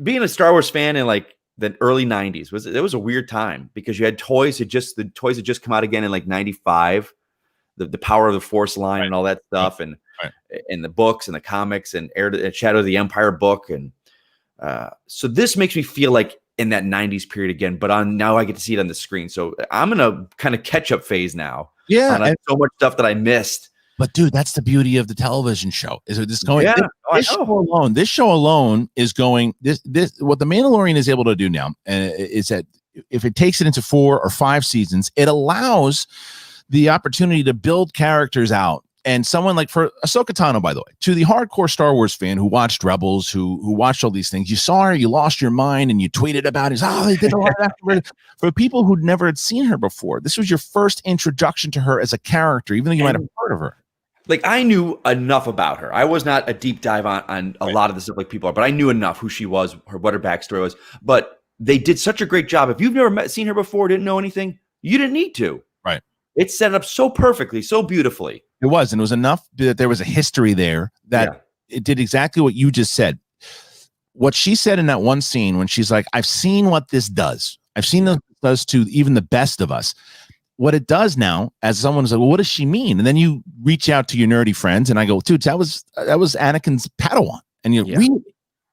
being a Star Wars fan in like the early 90s was a weird time because you had toys had just come out again in like 95, the Power of the Force line and all that stuff, and the books and the comics and Shadow of the Empire book, and so this makes me feel like in that 90s period again, but now I get to see it on the screen. So I'm in a kind of catch up phase now. And so much stuff that I missed. But dude, that's the beauty of the television show. Is it just going? This show alone is going. This what the Mandalorian is able to do now is that if it takes it into 4 or 5 seasons, it allows the opportunity to build characters out. And someone like for Ahsoka Tano, by the way, to the hardcore Star Wars fan who watched Rebels, who watched all these things, you saw her, you lost your mind, and you tweeted about it. They did a lot afterward. For people who never had seen her before, this was your first introduction to her as a character, even though you might have heard of her. Like, I knew enough about her. I was not a deep dive on a lot of the stuff like people are, but I knew enough who she was, what her backstory was. But they did such a great job. If you've never seen her before, didn't know anything, you didn't need to. Right. It's set up so perfectly, so beautifully. It was, and it was enough that there was a history there that it did exactly what you just said. What she said in that one scene when she's like, I've seen what this does. I've seen what it does to even the best of us. What it does now, as someone's like, well, what does she mean? And then you reach out to your nerdy friends, and I go, dude, that was Anakin's Padawan. And you really,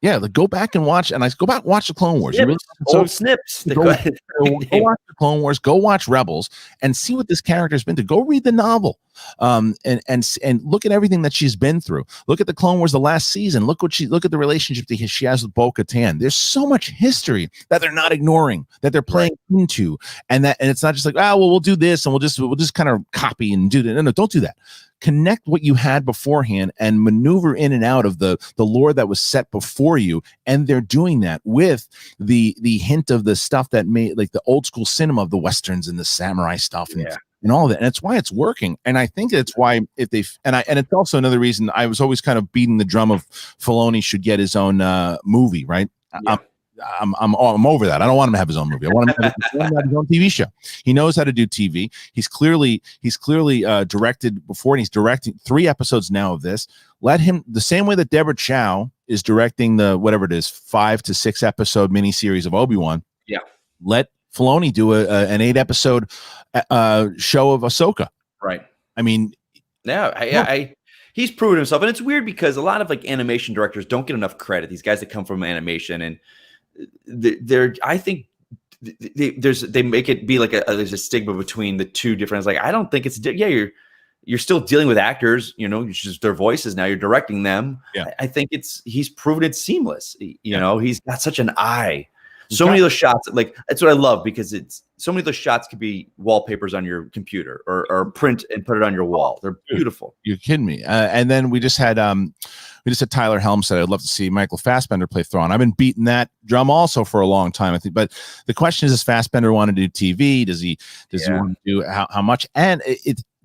like, go back and watch. And I go back and watch the Clone Wars. Snips. Go watch the Clone Wars. Go watch Rebels, and see what this character's been to. Go read the novel, and look at everything that she's been through. Look at the Clone Wars, the last season. Look at the relationship that she has with Bo-Katan. There's so much history that they're not ignoring, that they're playing into, and it's not just like, we'll do this and we'll just kind of copy and do that. No, don't do that. Connect what you had beforehand and maneuver in and out of the lore that was set before you. And they're doing that with the hint of the stuff that made, like, the old school cinema of the Westerns and the samurai stuff. And and all of that. And it's why it's working. And I think it's why if they and it's also another reason I was always kind of beating the drum of Filoni should get his own movie, right? Yeah. I'm over that. I don't want him to have his own movie. I want him to have his own TV show. He knows how to do TV. He's clearly directed before, and he's directing 3 episodes now of this. Let him, the same way that Deborah Chow is directing the whatever it is 5 to 6 episode miniseries of Obi-Wan. Yeah. Let Filoni do an 8 episode show of Ahsoka. Right. I mean, he's proven himself, and it's weird because a lot of like animation directors don't get enough credit. These guys that come from animation, and I think they make it be like there's a stigma between the two different. It's like I don't think it's you're still dealing with actors, it's just their voices now. You're directing them. Yeah. I think he's proven it seamless. He's got such an eye. So many of those shots, like that's what I love because it's so many of those shots could be wallpapers on your computer or print and put it on your wall. They're beautiful. You're kidding me. And then we just had Tyler Helm said, I'd love to see Michael Fassbender play Thrawn. I've been beating that drum also for a long time, I think. But the question is, does Fassbender want to do TV? Does he want to do how much? And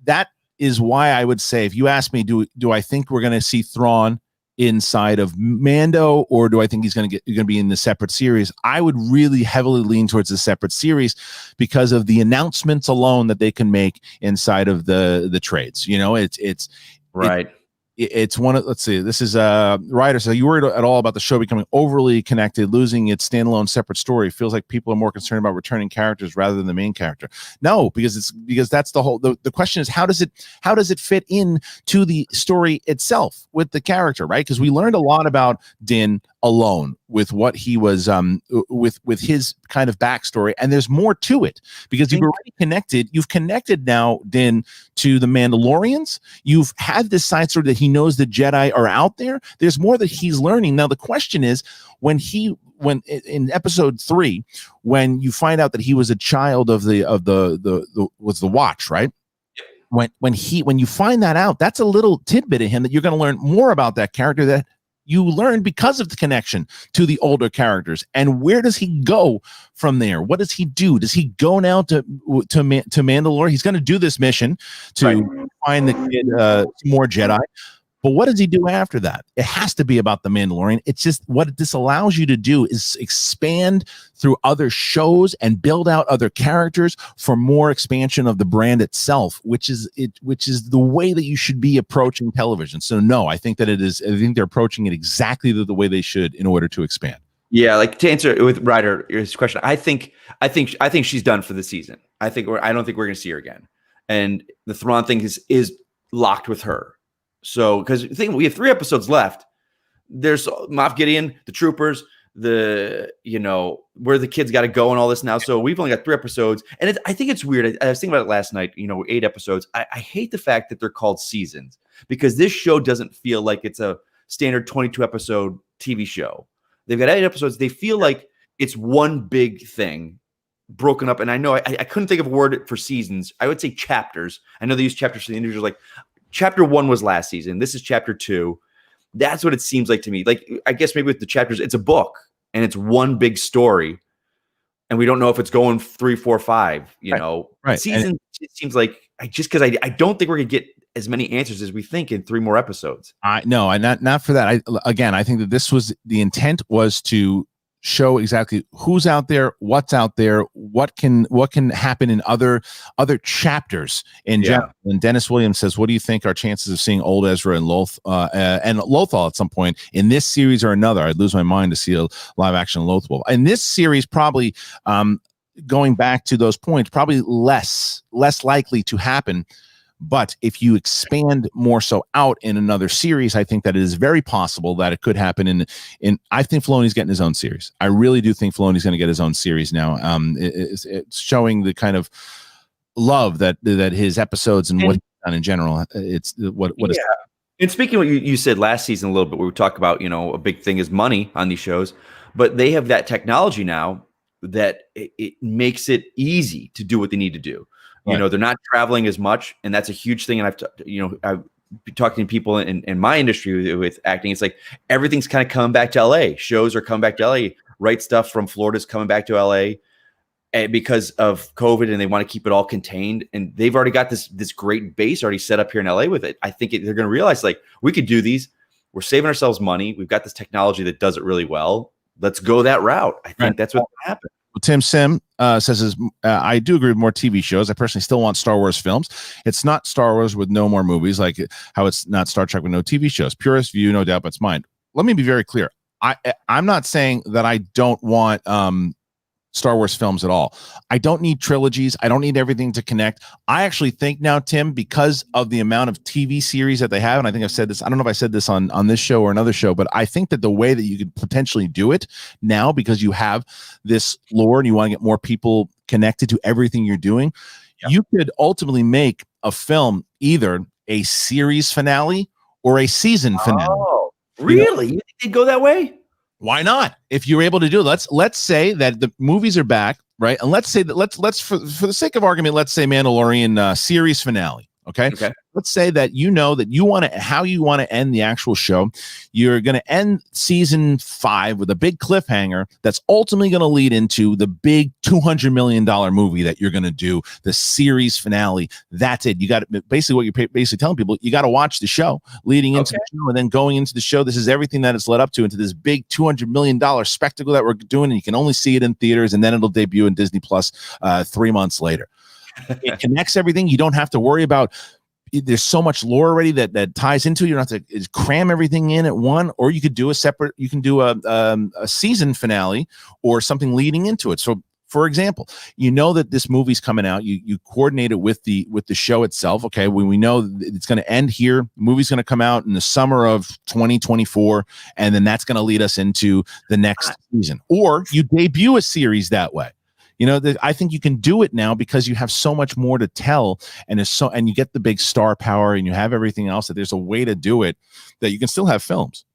that is why I would say, if you ask me, do I think we're going to see Thrawn inside of Mando, or do I think he's going to be in the separate series? I would really heavily lean towards the separate series because of the announcements alone that they can make inside of the trades. It's right. It's one of, let's see, this is Ryder. So you worried at all about the show becoming overly connected, losing its standalone separate story? Feels like people are more concerned about returning characters rather than the main character. No, because that's the whole, the question is, how does it fit in to the story itself with the character, right? Because we learned a lot about Din alone with what he was with his kind of backstory, and there's more to it because you've connected now, Din, to the Mandalorians. You've had this side story that he knows the Jedi are out there. There's more that he's learning. Now the question is, when in episode 3, when you find out that he was a child of the Watch, right? When you find that out, that's a little tidbit of him that you're going to learn more about that character that you learn because of the connection to the older characters. And where does he go from there? What does he do? Does he go now to Mandalore? He's going to do this mission to find the kid, more Jedi. But what does he do after that? It has to be about the Mandalorian. It's just what this allows you to do is expand through other shows and build out other characters for more expansion of the brand itself, which is the way that you should be approaching television. So no, I think that it is. I think they're approaching it exactly the way they should in order to expand. Yeah, like to answer with Ryder his question, I think she's done for the season. I don't think we're going to see her again, and the Thrawn thing is locked with her. So, because we have 3 episodes left. There's Moff Gideon, the troopers, where the kids got to go and all this now. So we've only got 3 episodes. And I think it's weird. I was thinking about it last night, 8 episodes. I hate the fact that they're called seasons because this show doesn't feel like it's a standard 22 episode TV show. They've got 8 episodes. They feel like it's one big thing broken up. And I know I couldn't think of a word for seasons. I would say chapters. I know they use chapters for the individuals, like Chapter 1 was last season. This is Chapter 2. That's what it seems like to me. Like, I guess maybe with the chapters, it's a book and it's one big story, and we don't know if it's going 3, 4, 5. Right. Season. It seems like I don't think we're gonna get as many answers as we think in 3 more episodes. Not for that. I think that this was the intent was to show exactly who's out there, what's out there, what can happen in other chapters in general. And Dennis Williams says, what do you think our chances of seeing old Ezra and Lothal at some point in this series or another? I'd lose my mind to see a live action Lothal. In this series, probably going back to those points, probably less likely to happen. But if you expand more so out in another series, I think that it is very possible that it could happen in I think Filoni's getting his own series. I really do think Filoni's going to get his own series now. It's showing the kind of love that his episodes and what he's done in general. It's what is. And speaking of what you said last season a little bit, we talked about, a big thing is money on these shows, but they have that technology now that it makes it easy to do what they need to do. Right. They're not traveling as much, and that's a huge thing. And I've been talking to people in my industry with acting. It's like everything's kind of coming back to LA. Shows are coming back to LA. Right stuff from Florida's coming back to LA. because of COVID, and they want to keep it all contained. And they've already got this great base already set up here in LA with it. I think they're going to realize, like, we could do these. We're saving ourselves money. We've got this technology that does it really well. Let's go that route. I think that's what's going to happen. Well, Tim Sim says, I do agree with more TV shows. I personally still want Star Wars films. It's not Star Wars with no more movies, like how it's not Star Trek with no TV shows. Purist view, no doubt, but it's mine. Let me be very clear. I'm not saying that I don't want Star Wars films at all. I don't need trilogies. I don't need everything to connect. I actually think now, Tim, because of the amount of TV series that they have, and I think I've said this, I don't know if I said this on this show or another show, but I think that the way that you could potentially do it now, because you have this lore and you want to get more people connected to everything you're doing, you could ultimately make a film either a series finale or a season finale. Oh, really? You think they'd go that way? Why not? If you're able to do it, let's say that the movies are back, right? And let's say that let's for the sake of argument, let's say Mandalorian series finale. Okay. Let's say that that you want to how you want to end the actual show. You're going to end season 5 with a big cliffhanger that's ultimately going to lead into the big $200 million movie that you're going to do, the series finale. That's it. You got basically what you're basically telling people. You got to watch the show leading into the show, and then going into the show. This is everything that it's led up to, into this big $200 million spectacle that we're doing, and you can only see it in theaters, and then it'll debut in Disney Plus 3 months later. It connects everything. You don't have to worry about. There's so much lore already that ties into it. You don't have to cram everything in at one, or you could do you can do a season finale or something leading into it. So, for example, that this movie's coming out. You coordinate it with the show itself. Okay, when we know it's going to end here, the movie's going to come out in the summer of 2024, and then that's going to lead us into the next season. Or you debut a series that way. I think you can do it now because you have so much more to tell, and you get the big star power, and you have everything else, that there's a way to do it that you can still have films.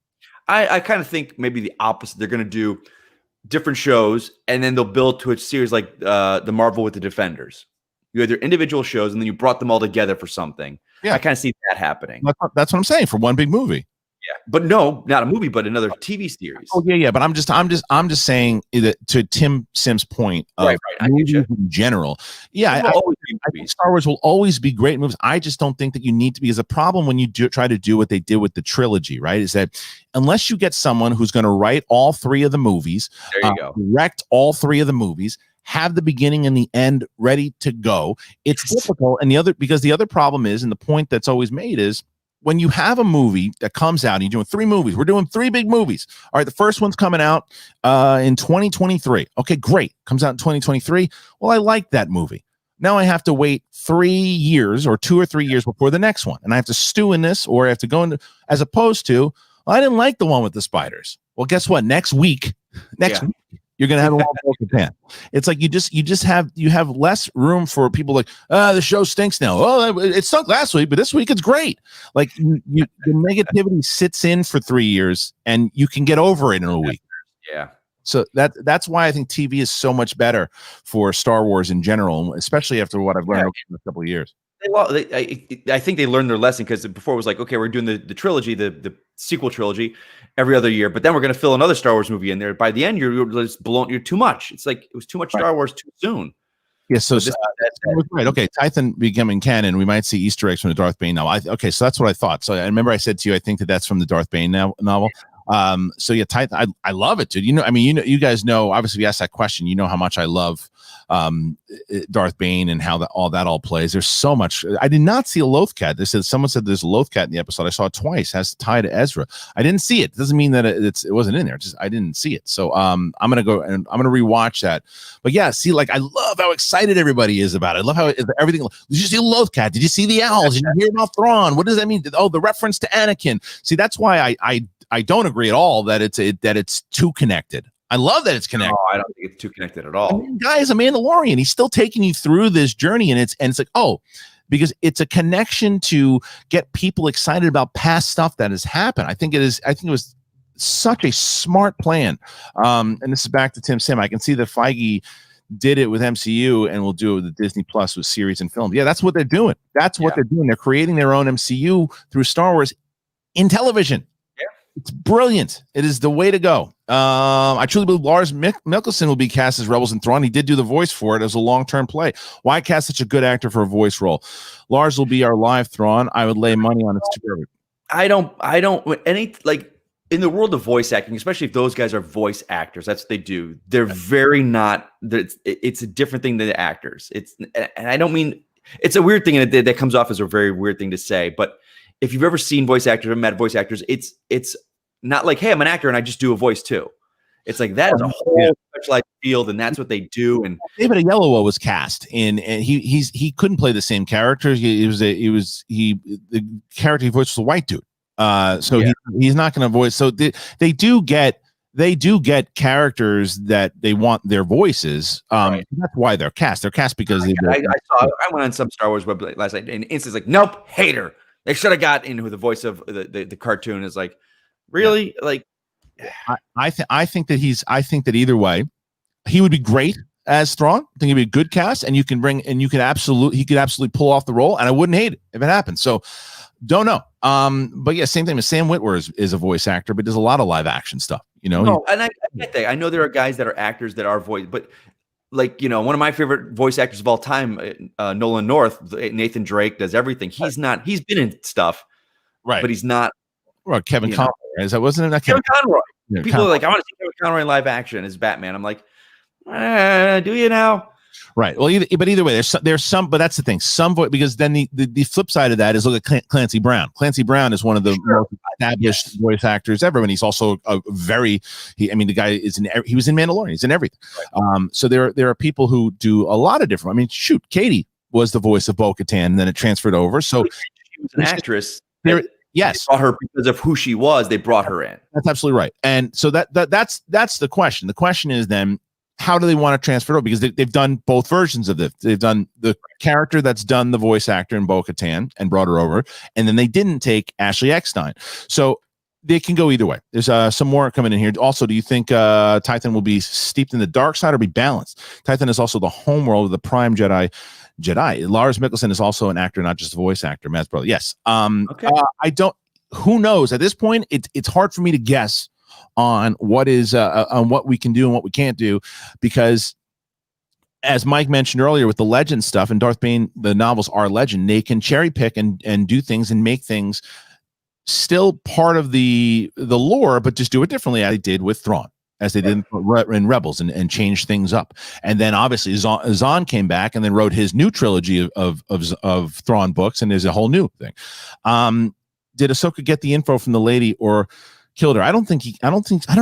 I kind of think maybe the opposite. They're going to do different shows, and then they'll build to a series like the Marvel with the Defenders. You had their individual shows, and then you brought them all together for something. Yeah, I kind of see that happening. That's what I'm saying, for one big movie. Yeah, but no, not a movie, but another TV series. Oh yeah. But I'm just saying that, to Tim Sim's point of right. movies in general. Yeah, I think Star Wars will always be great movies. I just don't think that you need to, because the problem when you try to do what they did with the trilogy, right, is that unless you get someone who's going to write all 3 of the movies, there you go, direct all 3 of the movies, have the beginning and the end ready to go, it's difficult. And the other problem is, and the point that's always made is, when you have a movie that comes out and you're doing 3 movies, we're doing 3 big movies. All right, the first one's coming out in 2023. Okay, great. Comes out in 2023. Well, I like that movie. Now I have to wait 3 years or 2 or 3 years before the next one. And I have to stew in this, or I have to go into, as opposed to, well, I didn't like the one with the spiders. Well, guess what? Next week, you're going to have a Bo-Katan. It's like you have less room for people like, the show stinks now. Oh, it stunk last week, but this week it's great. Like the negativity sits in for 3 years, and you can get over it in a week. Yeah. So that's why I think TV is so much better for Star Wars in general, especially after what I've learned over the couple of years. I think they learned their lesson, because before it was like, okay, we're doing the trilogy, the sequel trilogy every other year, but then we're going to fill another Star Wars movie in there. By the end, you're just blown. You're too much. It's like it was too much Star Wars too soon. Yeah, so right. Okay, Tython becoming canon. We might see Easter eggs from the Darth Bane novel. Okay, so that's what I thought. So I remember I said to you, I think that's from the Darth Bane novel. So yeah, Tython, I love it, dude. You guys know. Obviously, if you asked that question, you know how much I love Darth Bane and how all plays. There's so much. I did not see a Lothcat. Someone said there's a Lothcat in the episode. I saw it twice. It has to tie to Ezra. I didn't see it. It doesn't mean that it wasn't in there. Just I didn't see it. So I'm gonna go and I'm gonna rewatch that. But yeah, see, like I love how excited everybody is about it. I love how everything. Did you see Lothcat? Did you see the owls? Did you hear about Thrawn? What does that mean? Oh, the reference to Anakin. See, that's why I don't agree at all that it's too connected. I love that it's connected. No, I don't think it's too connected at all. Guy is a Mandalorian. He's still taking you through this journey, and it's like, because it's a connection to get people excited about past stuff that has happened. I think it was such a smart plan. And this is back to Tim Sim. I can see that Feige did it with MCU, and will do it with Disney Plus with series and films. Yeah, that's what they're doing. They're creating their own MCU through Star Wars in television. It's brilliant. It is the way to go. I truly believe Lars Mikkelsen will be cast as Rebels and Thrawn. He did do the voice for it as a long-term play. Why cast such a good actor for a voice role? Lars will be our live Thrawn. I would lay money on it's too perfect. I don't any like in the world of voice acting, especially if those guys are voice actors, that's what they do. They're very not. It's a different thing than the actors. And I don't mean it's a weird thing, and that comes off as a very weird thing to say. But if you've ever seen voice actors or met voice actors, it's not like, hey, I'm an actor and I just do a voice too. It's like that is a whole specialized field, and that's what they do. And David Oyelowo was cast in, and he couldn't play the same character. The character he voiced was a white dude. He's not going to voice. So they do get characters that they want their voices. Right. That's why they're cast. They're cast because I went on some Star Wars website last night, and instantly like, nope, hater. They should have got into the voice of the cartoon. Is like, really? Yeah. Like, I think that either way, he would be great as Thrawn. I think he'd be a good cast, and he could absolutely pull off the role, and I wouldn't hate it if it happened. So, don't know. But yeah, same thing with Sam Witwer is a voice actor, but does a lot of live action stuff. And I get that. I know there are guys that are actors that are voice, but like, one of my favorite voice actors of all time, Nolan North, Nathan Drake does everything. He's been in stuff, right? But he's not. Well, Kevin Conroy, wasn't it? Kevin Conroy. Yeah, people are like, I want to see Kevin Conroy in live action as Batman. I'm like, do you now? Right. Well, either way, there's some, but that's the thing. Some voice, because then the flip side of that is look at Clancy Brown. Clancy Brown is one of the most established voice actors ever, and he's also the guy is he was in Mandalorian. He's in everything. Right. So there are people who do a lot of different. I mean, shoot, Katie was the voice of Bo-Katan, and then it transferred over. So she was an actress. Yes, they brought her because of who she was. They brought her in. That's absolutely right. And so that's the question. The question is then, how do they want to transfer it over? Because they've done both versions of this. They've done the character that's done the voice actor in Bo-Katan and brought her over, and then they didn't take Ashley Eckstein. So they can go either way. There's some more coming in here. Also, do you think Tython will be steeped in the dark side or be balanced? Tython is also the homeworld of the Prime Jedi. Lars Mikkelsen is also an actor, not just a voice actor. Matt's brother. Yes. Okay. I don't. Who knows? At this point, it's hard for me to guess on what we can do and what we can't do, because as Mike mentioned earlier with the legend stuff, and Darth Bane, the novels are legend. They can cherry pick and do things and make things still part of the lore, but just do it differently as they did with Thrawn, as they did in Rebels, and change things up. And then obviously Zahn came back and then wrote his new trilogy of Thrawn books, and there's a whole new thing. Did Ahsoka get the info from the lady or killed her? I don't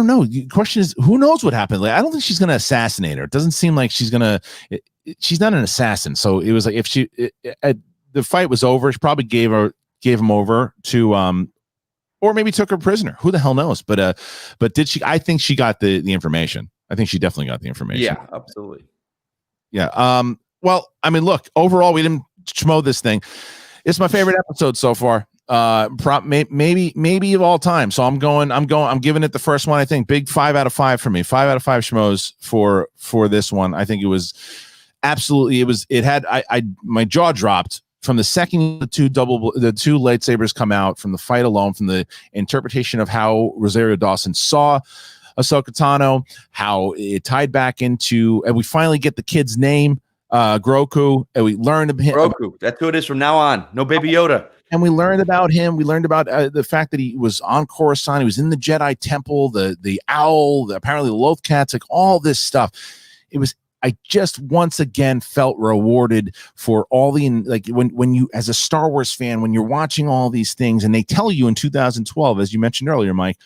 know. The question is, who knows what happened? Like, I don't think she's going to assassinate her. It doesn't seem like she's not an assassin. So it was like, if the fight was over, she probably gave him over to, or maybe took her prisoner. Who the hell knows? But did she? I think she got the information. I think she definitely got the information. Yeah, absolutely. Yeah. Well, I mean, look, overall, we didn't schmo this thing. It's my favorite episode so far. Maybe of all time. So I'm giving it the first one. I think big 5 out of 5 for me. 5 out of 5 schmoes for this one. I think it was absolutely. My jaw dropped from the second the two lightsabers come out, from the fight alone, from the interpretation of how Rosario Dawson saw Ahsoka Tano, how it tied back into, and we finally get the kid's name, Grogu, and we learned of him. Grogu. That's who it is from now on. No Baby Yoda. And we learned about him. We learned about the fact that he was on Coruscant. He was in the Jedi Temple, the owl, apparently the Lothcats, like all this stuff. I just once again felt rewarded for all when you, as a Star Wars fan, when you're watching all these things and they tell you in 2012, as you mentioned earlier, Mike,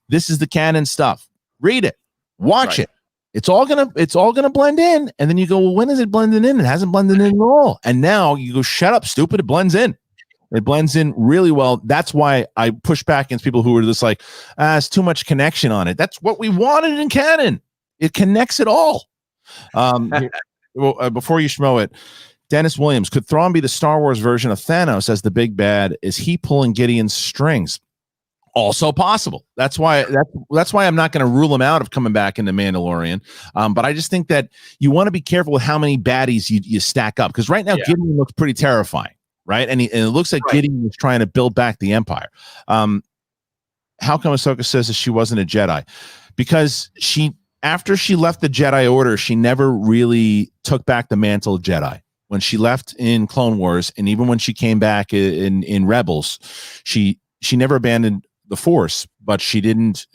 this is the canon stuff. Read it, watch it. It's all gonna blend in. And then you go, well, when is it blending in? It hasn't blended in at all. And now you go, shut up, stupid. It blends in. It blends in really well. That's why I push back against people who are just like, it's too much connection on it. That's what we wanted in canon. It connects it all. Before you schmo it, Dennis Williams, could Thrawn be the Star Wars version of Thanos as the big bad? Is he pulling Gideon's strings? Also possible. That's why I'm not going to rule him out of coming back into Mandalorian. But I just think that you want to be careful with how many baddies you stack up, because right now Gideon looks pretty terrifying. Right. And it looks like Gideon is trying to build back the Empire. how come Ahsoka says that she wasn't a Jedi? Because after she left the Jedi Order, she never really took back the mantle of Jedi. When she left in Clone Wars, and even when she came back in Rebels, she never abandoned the Force, but she didn't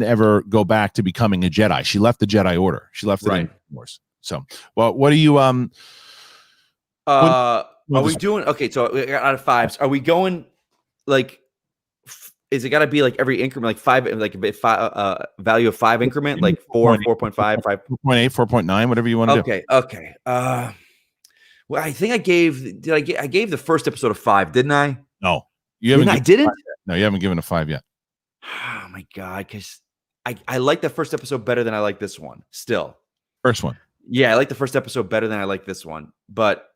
ever go back to becoming a Jedi. She left the Jedi Order. She left it in Wars. So, well, what do you are we doing? Okay, so out of 5s, are we going like? Is it got to be like every increment, like 5, like a value of 5 increment, like 4, 4.5, 5, 4.8, 4.9, whatever you want to do. Okay. Well, I think I gave the first episode a 5, didn't I? No, you haven't. I didn't. No, you haven't given a 5 yet. Oh my god, because I like the first episode better than I like this one. Still, first one. Yeah, I like the first episode better than I like this one, but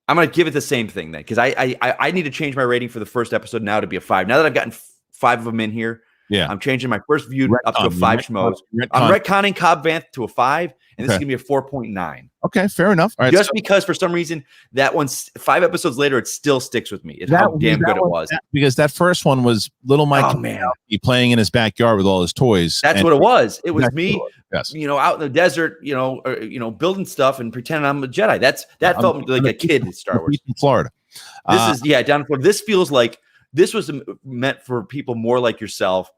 I'm gonna give it the same thing then, because I need to change my rating for the first episode now to be a 5. Now that I've gotten 5 of them in here, I'm changing my first view up to a 5 schmoes. I'm retconning Cobb Vanth to a 5, and this is gonna be a 4.9. Okay, fair enough. All right, just because for some reason that one's 5 episodes later, it still sticks with me. It's how damn good it was. Because that first one was little Mike playing in his backyard with all his toys. That's what it was. It was me, out in the desert, building stuff and pretending I'm a Jedi. That felt like a kid in Star Wars. In Florida. This is down in Florida. This feels like this was meant for people more like yourself.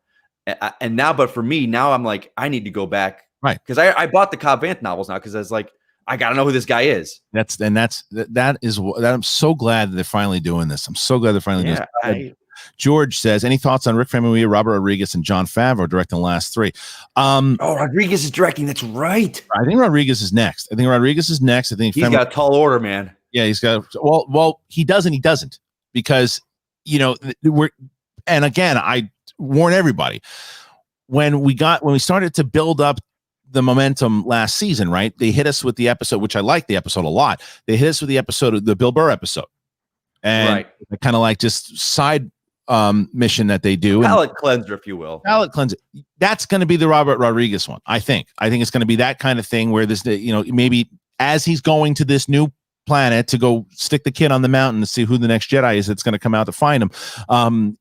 And now, but for me, now I'm like, I need to go back. Right. Because I bought the Cobb Vanth novels now because I was like, I got to know who this guy is. That is I'm so glad that they're finally doing this. I'm so glad they're finally doing this. George says, any thoughts on Rick Famuyiwa, Robert Rodriguez, and Jon Favreau directing the last 3? Rodriguez is directing. That's right. I think Rodriguez is next. I think he's got a tall order, man. Yeah, he's got. Well, he doesn't because and again, I warn everybody when we started to build up the momentum last season, right? They hit us with the episode, which I like the episode a lot. They hit us with the episode of the Bill Burr episode, and kind of like just side mission that they do. Palate cleanser, if you will. Palate cleanser. That's going to be the Robert Rodriguez one. I think it's going to be that kind of thing where this, maybe as he's going to this new planet to go stick the kid on the mountain to see who the next Jedi is that's going to come out to find him.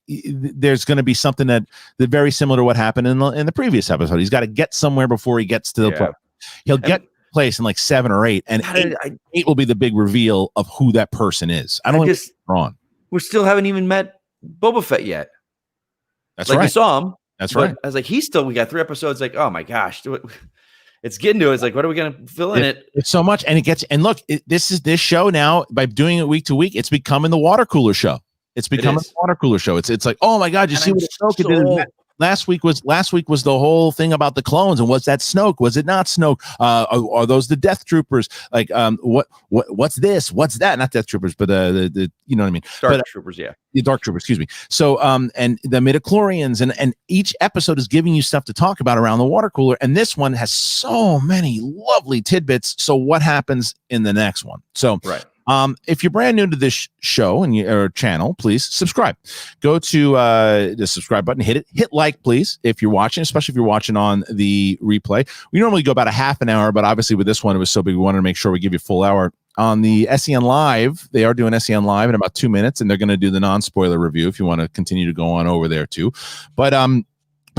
There's going to be something that very similar to what happened in the previous episode. He's got to get somewhere before he gets to the place. He'll get place in like 7 or 8, and 8 will be the big reveal of who that person is. We still haven't even met Boba Fett yet. That's right. We saw him. That's right. I was like, we got 3 episodes. Like, oh my gosh. It's getting to it. It's like, what are we going to fill in it? It's so much. And look, this show now, by doing it week to week, it's becoming the water cooler show. It's becoming a water cooler show. It's like, oh my God, you see what Ahsoka did? Last week was the whole thing about the clones, and was that Snoke? Was it not Snoke? Are those the Death Troopers? Like, what's this? What's that? Not Death Troopers, but the you know what I mean? Dark Troopers, the Dark Troopers. Excuse me. So, and the midichlorians, and each episode is giving you stuff to talk about around the water cooler, and this one has so many lovely tidbits. So, what happens in the next one? So, right. If you're brand new to this show or channel, please subscribe. Go to the subscribe button, hit like, please, if you're watching, especially if you're watching on the replay. We normally go about a half an hour, but obviously with this one, it was so big, we wanted to make sure we give you a full hour. On the SEN Live, they are doing SEN Live in about 2 minutes, and they're going to do the non-spoiler review if you want to continue to go on over there too. But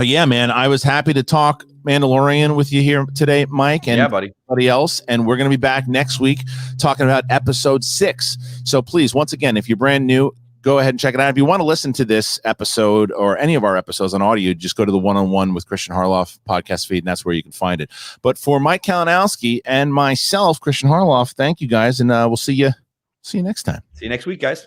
yeah, man, I was happy to talk Mandalorian with you here today, Mike, and everybody else. And we're going to be back next week talking about episode 6. So please, once again, if you're brand new, go ahead and check it out. If you want to listen to this episode or any of our episodes on audio, just go to the One-on-One with Kristian Harloff podcast feed, and that's where you can find it. But for Mike Kalinowski and myself, Kristian Harloff, thank you guys, and we'll see you next time. See you next week, guys.